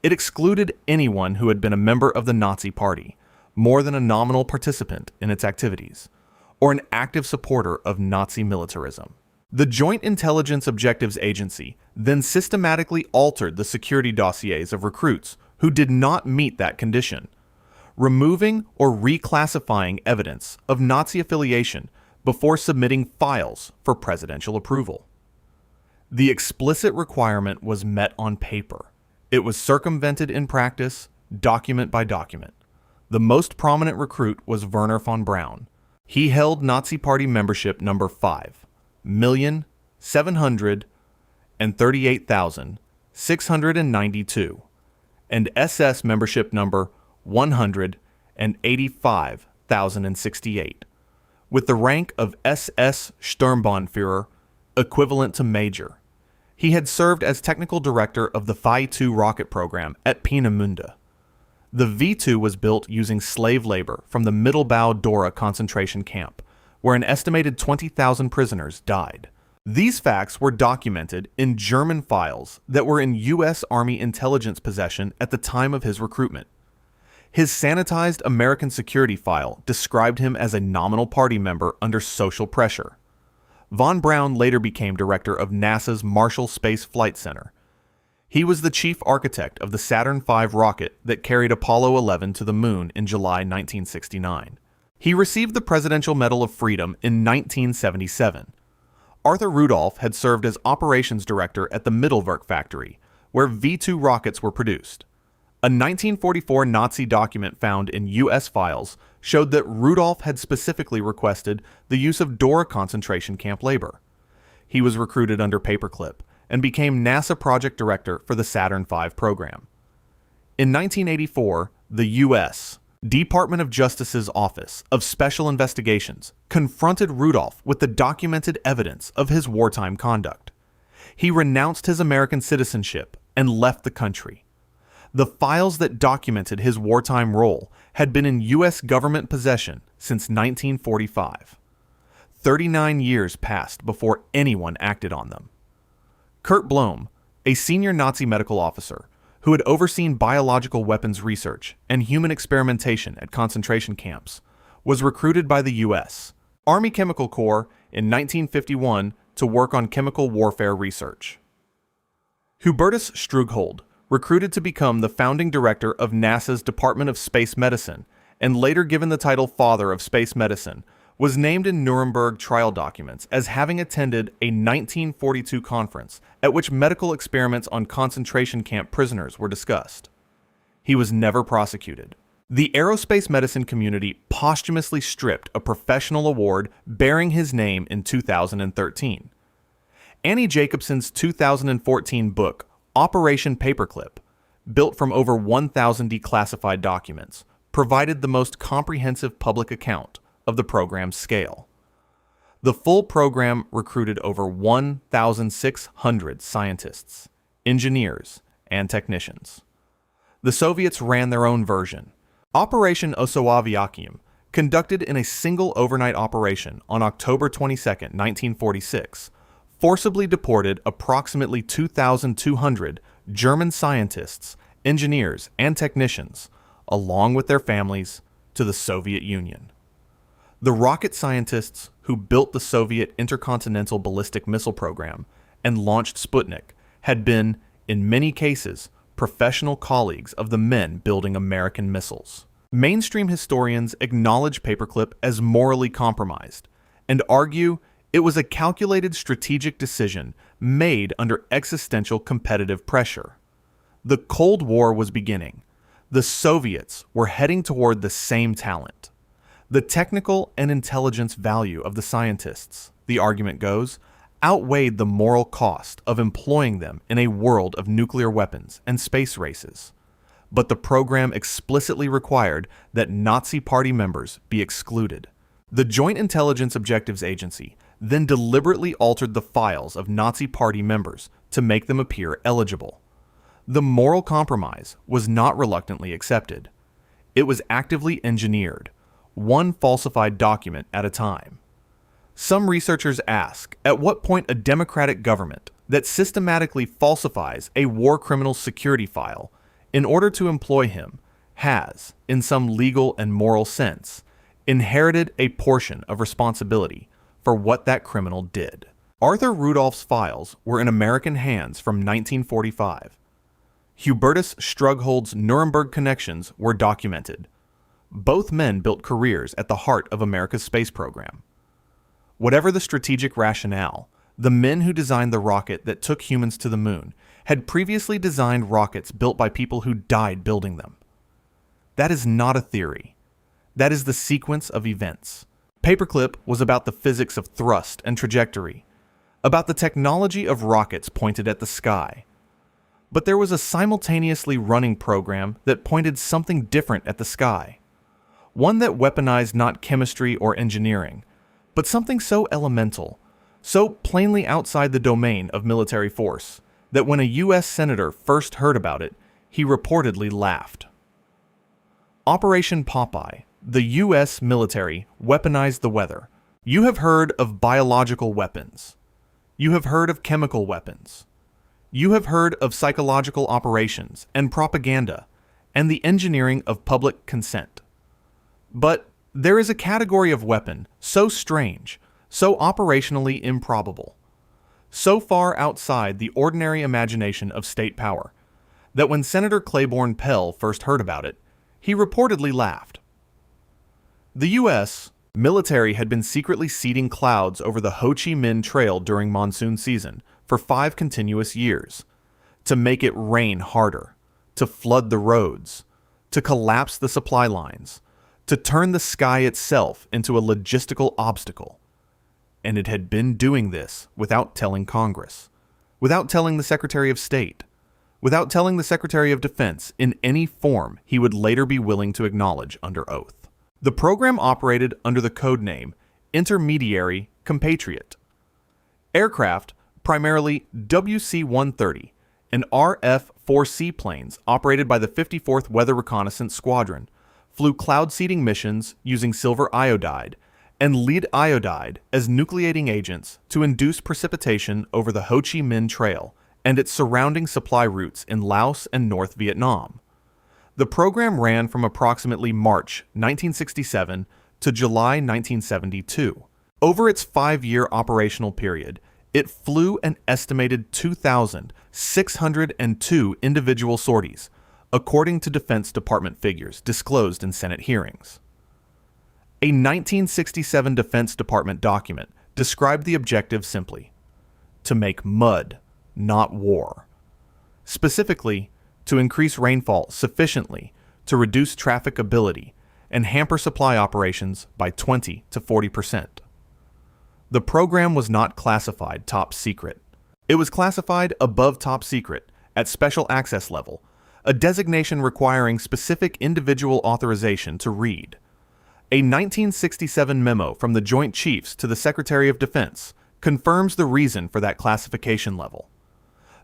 It excluded anyone who had been a member of the Nazi Party, more than a nominal participant in its activities, or an active supporter of Nazi militarism. The Joint Intelligence Objectives Agency then systematically altered the security dossiers of recruits who did not meet that condition, removing or reclassifying evidence of Nazi affiliation before submitting files for presidential approval. The explicit requirement was met on paper. It was circumvented in practice, document by document. The most prominent recruit was Werner von Braun. He held Nazi Party membership number 5,738,692 and SS membership number 185,068, with the rank of SS Sturmbannführer, equivalent to major. He had served as technical director of the Phi-2 rocket program at Peenemünde. The V-2 was built using slave labor from the Mittelbau Dora concentration camp, where an estimated 20,000 prisoners died. These facts were documented in German files that were in U.S. Army intelligence possession at the time of his recruitment. His sanitized American security file described him as a nominal party member under social pressure. Von Braun later became director of NASA's Marshall Space Flight Center. He was the chief architect of the Saturn V rocket that carried Apollo 11 to the moon in July 1969. He received the Presidential Medal of Freedom in 1977. Arthur Rudolph had served as operations director at the Mittelwerk factory, where V-2 rockets were produced. A 1944 Nazi document found in U.S. files showed that Rudolph had specifically requested the use of Dora concentration camp labor. He was recruited under Paperclip and became NASA project director for the Saturn V program. In 1984, the U.S. Department of Justice's Office of Special Investigations confronted Rudolph with the documented evidence of his wartime conduct. He renounced his American citizenship and left the country. The files that documented his wartime role had been in U.S. government possession since 1945. 39 years passed before anyone acted on them. Kurt Blome, a senior Nazi medical officer who had overseen biological weapons research and human experimentation at concentration camps, was recruited by the U.S. Army Chemical Corps in 1951 to work on chemical warfare research. Hubertus Strughold, recruited to become the founding director of NASA's Department of Space Medicine, and later given the title Father of Space Medicine, was named in Nuremberg trial documents as having attended a 1942 conference at which medical experiments on concentration camp prisoners were discussed. He was never prosecuted. The aerospace medicine community posthumously stripped a professional award bearing his name in 2013. Annie Jacobson's 2014 book, Operation Paperclip, built from over 1,000 declassified documents, provided the most comprehensive public account of the program's scale. The full program recruited over 1,600 scientists, engineers, and technicians. The Soviets ran their own version. Operation Osoaviakium, conducted in a single overnight operation on October 22, 1946, forcibly deported approximately 2,200 German scientists, engineers, and technicians, along with their families, to the Soviet Union. The rocket scientists who built the Soviet intercontinental ballistic missile program and launched Sputnik had been, in many cases, professional colleagues of the men building American missiles. Mainstream historians acknowledge paperclip as morally compromised and argue it was a calculated strategic decision made under existential competitive pressure. The Cold War was beginning. The Soviets were heading toward the same talent. The technical and intelligence value of the scientists, the argument goes, outweighed the moral cost of employing them in a world of nuclear weapons and space races. But the program explicitly required that Nazi Party members be excluded. The Joint Intelligence Objectives Agency then deliberately altered the files of Nazi Party members to make them appear eligible. The moral compromise was not reluctantly accepted. It was actively engineered, one falsified document at a time. Some researchers ask at what point a democratic government that systematically falsifies a war criminal's security file in order to employ him has, in some legal and moral sense, inherited a portion of responsibility for what that criminal did. Arthur Rudolph's files were in American hands from 1945. Hubertus Strughold's Nuremberg connections were documented. Both men built careers at the heart of America's space program. Whatever the strategic rationale, the men who designed the rocket that took humans to the moon had previously designed rockets built by people who died building them. That is not a theory. That is the sequence of events. Paperclip was about the physics of thrust and trajectory, about the technology of rockets pointed at the sky. But there was a simultaneously running program that pointed something different at the sky, one that weaponized not chemistry or engineering, but something so elemental, so plainly outside the domain of military force, that when a U.S. senator first heard about it, he reportedly laughed. Operation Popeye, the U.S. military weaponized the weather. You have heard of biological weapons. You have heard of chemical weapons. You have heard of psychological operations and propaganda and the engineering of public consent. But there is a category of weapon so strange, so operationally improbable, so far outside the ordinary imagination of state power, that when Senator Claiborne Pell first heard about it, he reportedly laughed. The U.S. military had been secretly seeding clouds over the Ho Chi Minh Trail during monsoon season for 5 continuous years, to make it rain harder, to flood the roads, to collapse the supply lines, to turn the sky itself into a logistical obstacle. And it had been doing this without telling Congress, without telling the Secretary of State, without telling the Secretary of Defense in any form he would later be willing to acknowledge under oath. The program operated under the code name Intermediary Compatriot. Aircraft, primarily WC-130 and RF-4C planes operated by the 54th Weather Reconnaissance Squadron, flew cloud seeding missions using silver iodide and lead iodide as nucleating agents to induce precipitation over the Ho Chi Minh Trail and its surrounding supply routes in Laos and North Vietnam. The program ran from approximately March 1967 to July 1972. Over its 5-year operational period, it flew an estimated 2,602 individual sorties, according to Defense Department figures disclosed in Senate hearings. A 1967 Defense Department document described the objective simply: to make mud, not war. Specifically, to increase rainfall sufficiently to reduce trafficability and hamper supply operations by 20 to 40%. The program was not classified top secret. It was classified above top secret at special access level, a designation requiring specific individual authorization to read. A 1967 memo from the Joint Chiefs to the Secretary of Defense confirms the reason for that classification level.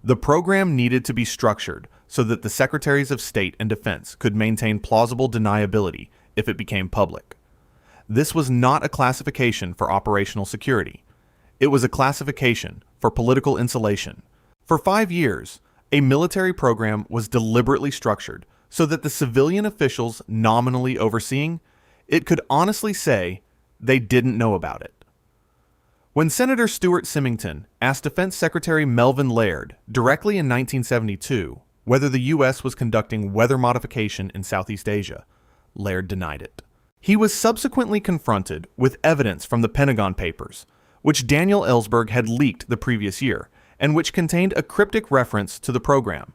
The program needed to be structured so that the Secretaries of State and Defense could maintain plausible deniability if it became public. This was not a classification for operational security. It was a classification for political insulation. For 5 years, A military program was deliberately structured so that the civilian officials nominally overseeing it could honestly say they didn't know about it. When Senator Stuart Symington asked Defense Secretary Melvin Laird directly in 1972 whether the U.S. was conducting weather modification in Southeast Asia, Laird denied it. He was subsequently confronted with evidence from the Pentagon Papers, which Daniel Ellsberg had leaked the previous year, and which contained a cryptic reference to the program.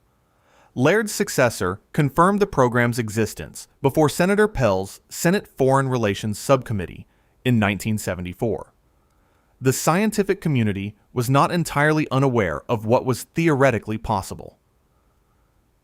Laird's successor confirmed the program's existence before Senator Pell's Senate Foreign Relations Subcommittee in 1974. The scientific community was not entirely unaware of what was theoretically possible.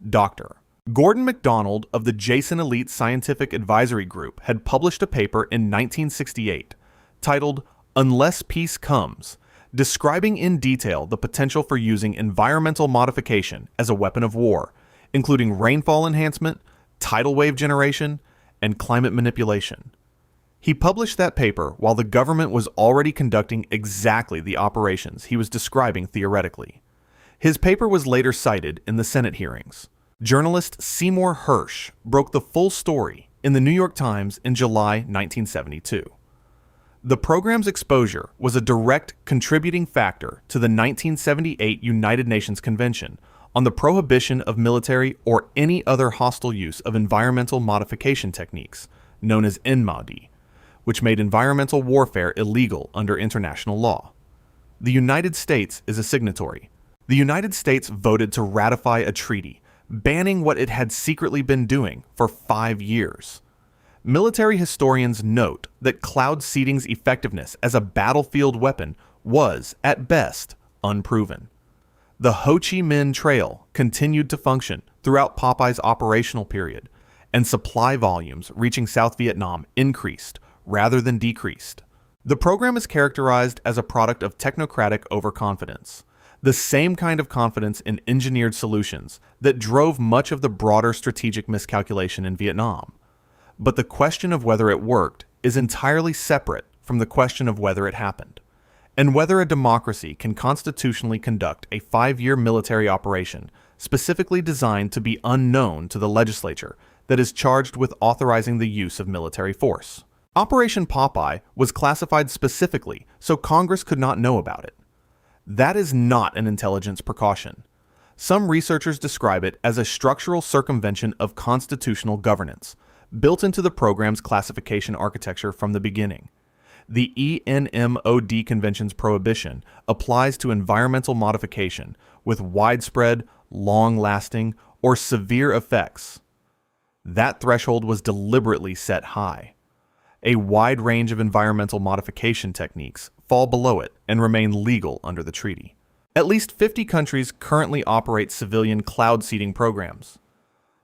Dr. Gordon MacDonald of the Jason Elite Scientific Advisory Group had published a paper in 1968 titled Unless Peace Comes, describing in detail the potential for using environmental modification as a weapon of war, including rainfall enhancement, tidal wave generation, and climate manipulation. He published that paper while the government was already conducting exactly the operations he was describing theoretically. His paper was later cited in the Senate hearings. Journalist Seymour Hersh broke the full story in the New York Times in July 1972. The program's exposure was a direct contributing factor to the 1978 United Nations Convention on the prohibition of military or any other hostile use of environmental modification techniques, known as NMOD, which made environmental warfare illegal under international law. The United States is a signatory. The United States voted to ratify a treaty banning what it had secretly been doing for 5 years. Military historians note that cloud seeding's effectiveness as a battlefield weapon was, at best, unproven. The Ho Chi Minh Trail continued to function throughout Popeye's operational period, and supply volumes reaching South Vietnam increased rather than decreased. The program is characterized as a product of technocratic overconfidence, the same kind of confidence in engineered solutions that drove much of the broader strategic miscalculation in Vietnam. But the question of whether it worked is entirely separate from the question of whether it happened, and whether a democracy can constitutionally conduct a 5-year military operation specifically designed to be unknown to the legislature that is charged with authorizing the use of military force. Operation Popeye was classified specifically so Congress could not know about it. That is not an intelligence precaution. Some researchers describe it as a structural circumvention of constitutional governance, built into the program's classification architecture from the beginning. The ENMOD Convention's prohibition applies to environmental modification with widespread, long-lasting, or severe effects. That threshold was deliberately set high. A wide range of environmental modification techniques fall below it and remain legal under the treaty. At least 50 countries currently operate civilian cloud seeding programs.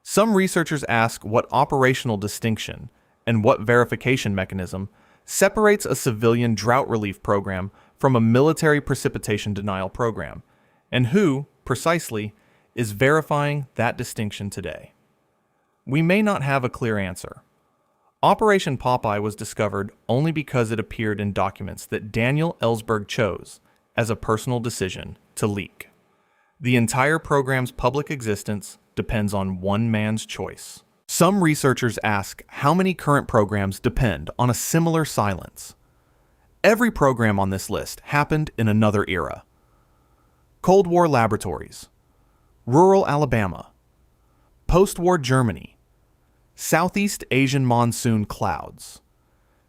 Some researchers ask what operational distinction and what verification mechanism separates a civilian drought relief program from a military precipitation denial program, and who, precisely, is verifying that distinction today. We may not have a clear answer. Operation Popeye was discovered only because it appeared in documents that Daniel Ellsberg chose, as a personal decision, to leak. The entire program's public existence depends on one man's choice. Some researchers ask how many current programs depend on a similar silence. Every program on this list happened in another era. Cold War laboratories, rural Alabama, post-war Germany, Southeast Asian monsoon clouds.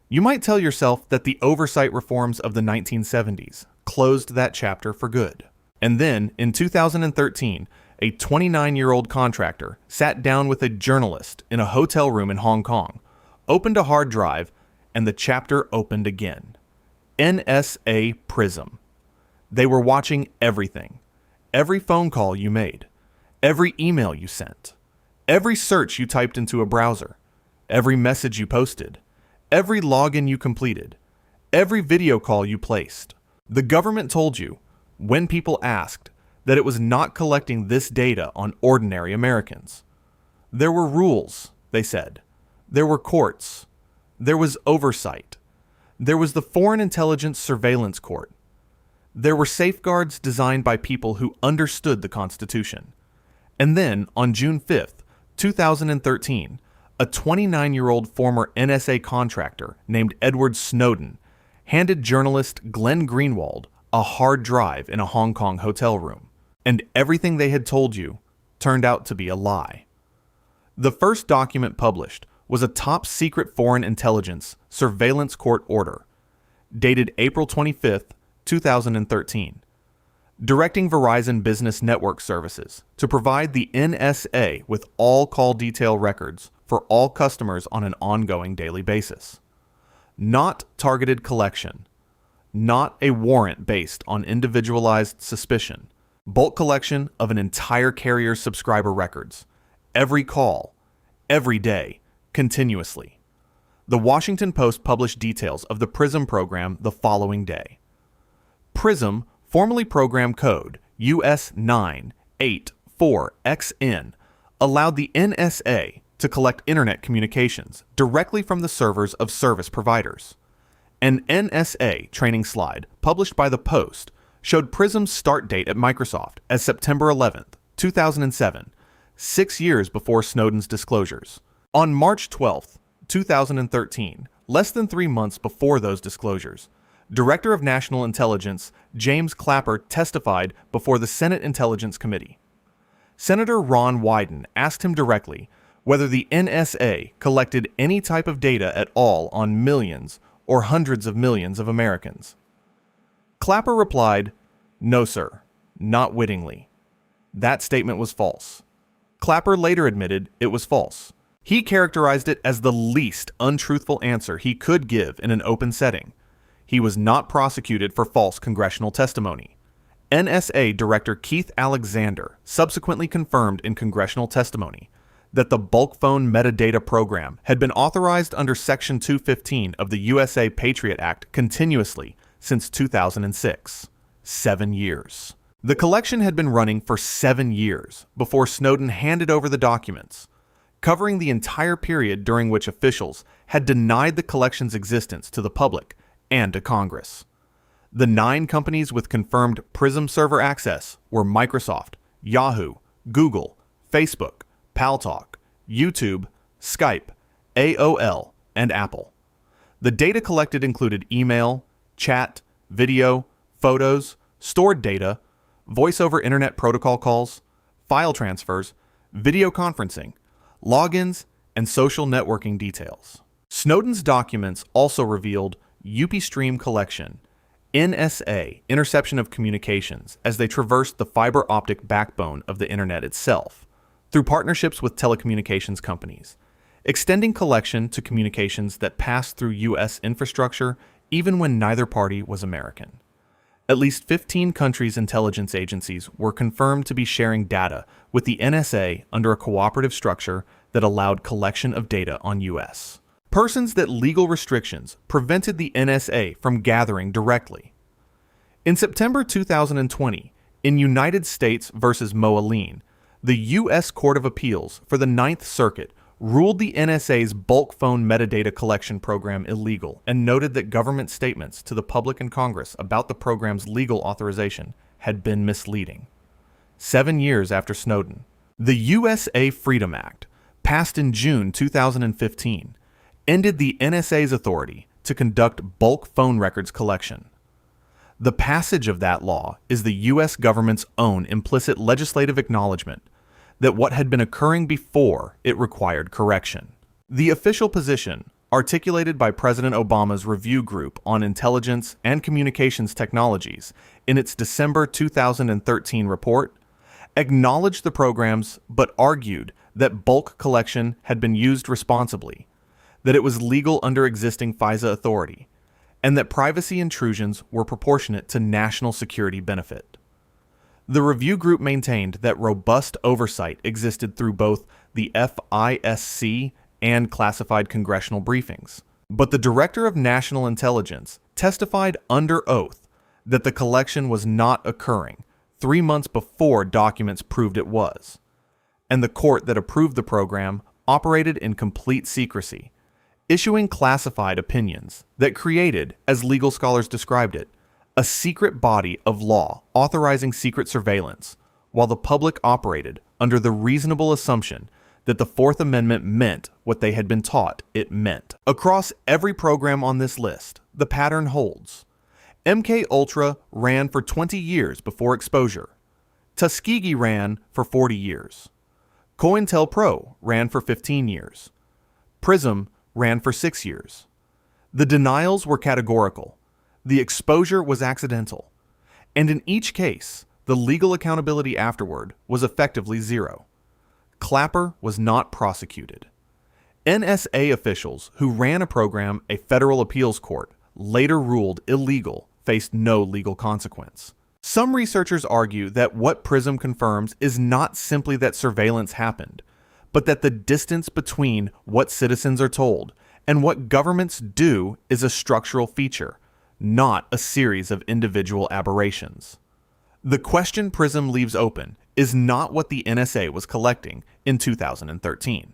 You might tell yourself that the oversight reforms of the 1970s closed that chapter for good. And then, in 2013, a 29-year-old contractor sat down with a journalist in a hotel room in Hong Kong, opened a hard drive, and the chapter opened again. NSA Prism. They were watching everything. Every phone call you made. Every email you sent. Every search you typed into a browser. Every message you posted. Every login you completed. Every video call you placed. The government told you, when people asked, that it was not collecting this data on ordinary Americans. There were rules, they said. There were courts. There was oversight. There was the Foreign Intelligence Surveillance Court. There were safeguards designed by people who understood the Constitution. And then, on June 5th, 2013, a 29-year-old former NSA contractor named Edward Snowden handed journalist Glenn Greenwald a hard drive in a Hong Kong hotel room, and everything they had told you turned out to be a lie. The first document published was a top-secret foreign intelligence surveillance court order, dated April 25, 2013, directing Verizon Business Network Services to provide the NSA with all call detail records for all customers on an ongoing daily basis. Not targeted collection, not a warrant based on individualized suspicion, bulk collection of an entire carrier's subscriber records, every call, every day, continuously. The Washington Post published details of the PRISM program the following day. PRISM, formerly program code US 984XN, allowed the NSA to collect internet communications directly from the servers of service providers. An NSA training slide published by the Post showed PRISM's start date at Microsoft as September 11, 2007, 6 years before Snowden's disclosures. On March 12, 2013, less than 3 months before those disclosures, Director of National Intelligence James Clapper testified before the Senate Intelligence Committee. Senator Ron Wyden asked him directly whether the NSA collected any type of data at all on millions or hundreds of millions of Americans. Clapper replied, "No, sir, not wittingly." That statement was false. Clapper later admitted it was false. He characterized it as the least untruthful answer he could give in an open setting. He was not prosecuted for false congressional testimony. NSA Director Keith Alexander subsequently confirmed in congressional testimony that the bulk phone metadata program had been authorized under Section 215 of the USA Patriot Act continuously since 2006. 7 years. The collection had been running for 7 years before Snowden handed over the documents, covering the entire period during which officials had denied the collection's existence to the public and to Congress. The 9 companies with confirmed PRISM server access were Microsoft, Yahoo, Google, Facebook, Paltalk, YouTube, Skype, AOL, and Apple. The data collected included email, chat, video, photos, stored data, voice over Internet Protocol calls, file transfers, video conferencing, logins, and social networking details. Snowden's documents also revealed UP-Stream collection, NSA interception of communications as they traversed the fiber optic backbone of the Internet itself, through partnerships with telecommunications companies, extending collection to communications that passed through U.S. infrastructure even when neither party was American. At least 15 countries' intelligence agencies were confirmed to be sharing data with the NSA under a cooperative structure that allowed collection of data on U.S. persons that legal restrictions prevented the NSA from gathering directly. In September 2020, in United States versus Moaline, the U.S. Court of Appeals for the Ninth Circuit ruled the NSA's bulk phone metadata collection program illegal and noted that government statements to the public and Congress about the program's legal authorization had been misleading. 7 years after Snowden, the USA Freedom Act, passed in June 2015, ended the NSA's authority to conduct bulk phone records collection. The passage of that law is the U.S. government's own implicit legislative acknowledgement that what had been occurring before it required correction. The official position, articulated by President Obama's Review Group on Intelligence and Communications Technologies in its December 2013 report, acknowledged the programs but argued that bulk collection had been used responsibly, that it was legal under existing FISA authority, and that privacy intrusions were proportionate to national security benefit. The review group maintained that robust oversight existed through both the FISC and classified congressional briefings, but the Director of National Intelligence testified under oath that the collection was not occurring 3 months before documents proved it was, and the court that approved the program operated in complete secrecy, issuing classified opinions that created, as legal scholars described it, a secret body of law authorizing secret surveillance, while the public operated under the reasonable assumption that the Fourth Amendment meant what they had been taught it meant. Across every program on this list, the pattern holds. MK ran for 20 years before exposure. Tuskegee ran for 40 years. COINTELPRO ran for 15 years. PRISM ran for 6 years. The denials were categorical. The exposure was accidental. And in each case, the legal accountability afterward was effectively zero. Clapper was not prosecuted. NSA officials who ran a program a federal appeals court later ruled illegal faced no legal consequence. Some researchers argue that what PRISM confirms is not simply that surveillance happened, but that the distance between what citizens are told and what governments do is a structural feature, not a series of individual aberrations. The question PRISM leaves open is not what the NSA was collecting in 2013.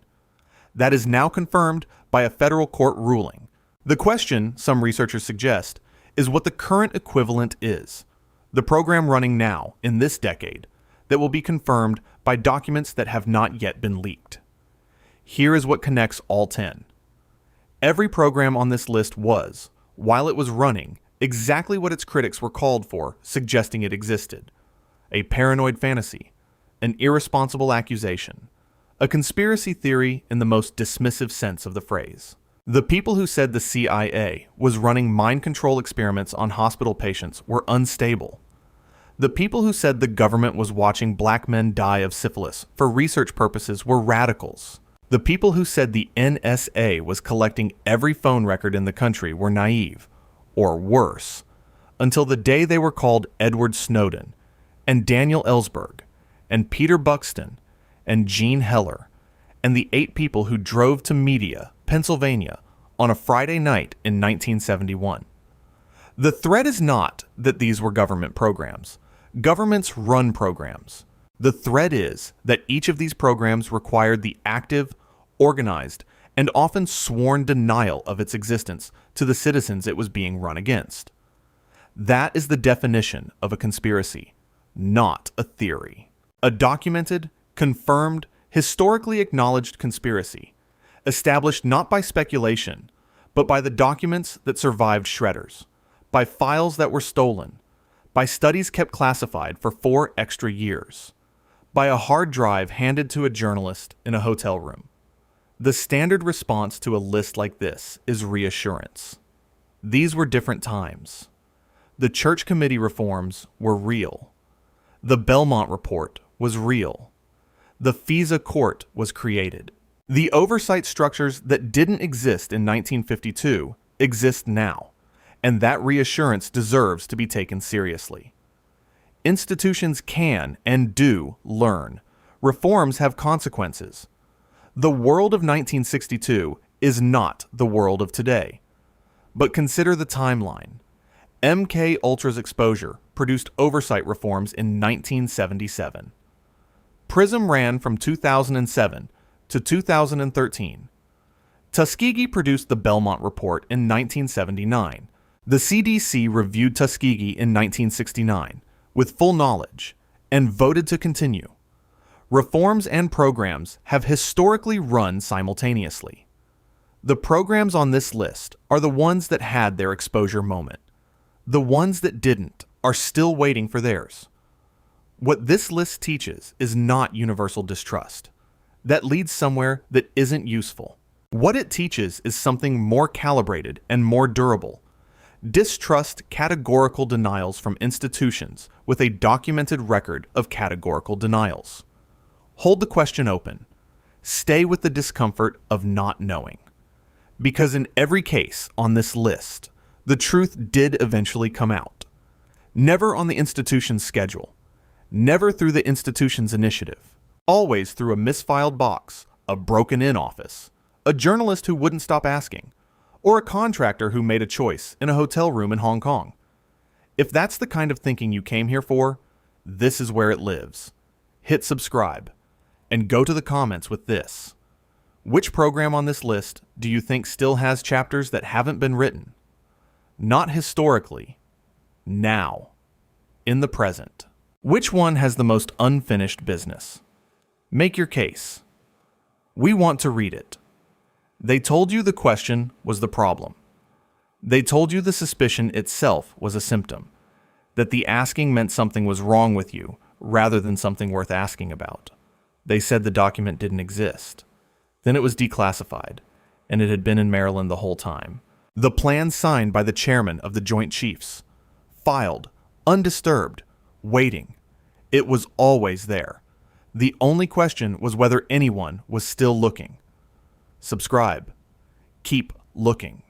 That is now confirmed by a federal court ruling. The question, some researchers suggest, is what the current equivalent is, the program running now, in this decade, that will be confirmed by documents that have not yet been leaked. Here is what connects all 10. Every program on this list was, while it was running, exactly what its critics were called for, suggesting it existed. A paranoid fantasy, an irresponsible accusation, a conspiracy theory in the most dismissive sense of the phrase. The people who said the CIA was running mind control experiments on hospital patients were unstable. The people who said the government was watching black men die of syphilis for research purposes were radicals. The people who said the NSA was collecting every phone record in the country were naive, or worse, until the day they were called Edward Snowden, and Daniel Ellsberg, and Peter Buxton, and Gene Heller, and the 8 people who drove to Media, Pennsylvania, on a Friday night in 1971. The threat is not that these were government programs. Governments run programs. The threat is that each of these programs required the active, organized, and often sworn denial of its existence to the citizens it was being run against. That is the definition of a conspiracy, not a theory. A documented, confirmed, historically acknowledged conspiracy, established not by speculation, but by the documents that survived shredders, by files that were stolen, by studies kept classified for 4 extra years, by a hard drive handed to a journalist in a hotel room. The standard response to a list like this is reassurance. These were different times. The Church Committee reforms were real. The Belmont Report was real. The FISA Court was created. The oversight structures that didn't exist in 1952 exist now, and that reassurance deserves to be taken seriously. Institutions can and do learn. Reforms have consequences. The world of 1962 is not the world of today. But consider the timeline. MK Ultra's exposure produced oversight reforms in 1977. PRISM ran from 2007 to 2013. Tuskegee produced the Belmont Report in 1979. The CDC reviewed Tuskegee in 1969 with full knowledge and voted to continue. Reforms and programs have historically run simultaneously. The programs on this list are the ones that had their exposure moment. The ones that didn't are still waiting for theirs. What this list teaches is not universal distrust. That leads somewhere that isn't useful. What it teaches is something more calibrated and more durable. Distrust categorical denials from institutions with a documented record of categorical denials. Hold the question open. Stay with the discomfort of not knowing. Because in every case on this list, the truth did eventually come out. Never on the institution's schedule. Never through the institution's initiative. Always through a misfiled box, a broken-in office, a journalist who wouldn't stop asking, or a contractor who made a choice in a hotel room in Hong Kong. If that's the kind of thinking you came here for, this is where it lives. Hit subscribe, and go to the comments with this. Which program on this list do you think still has chapters that haven't been written? Not historically. Now. In the present. Which one has the most unfinished business? Make your case. We want to read it. They told you the question was the problem. They told you the suspicion itself was a symptom, that the asking meant something was wrong with you rather than something worth asking about. They said the document didn't exist. Then it was declassified, and it had been in Maryland the whole time. The plan signed by the chairman of the Joint Chiefs, filed, undisturbed, waiting. It was always there. The only question was whether anyone was still looking. Subscribe. Keep looking.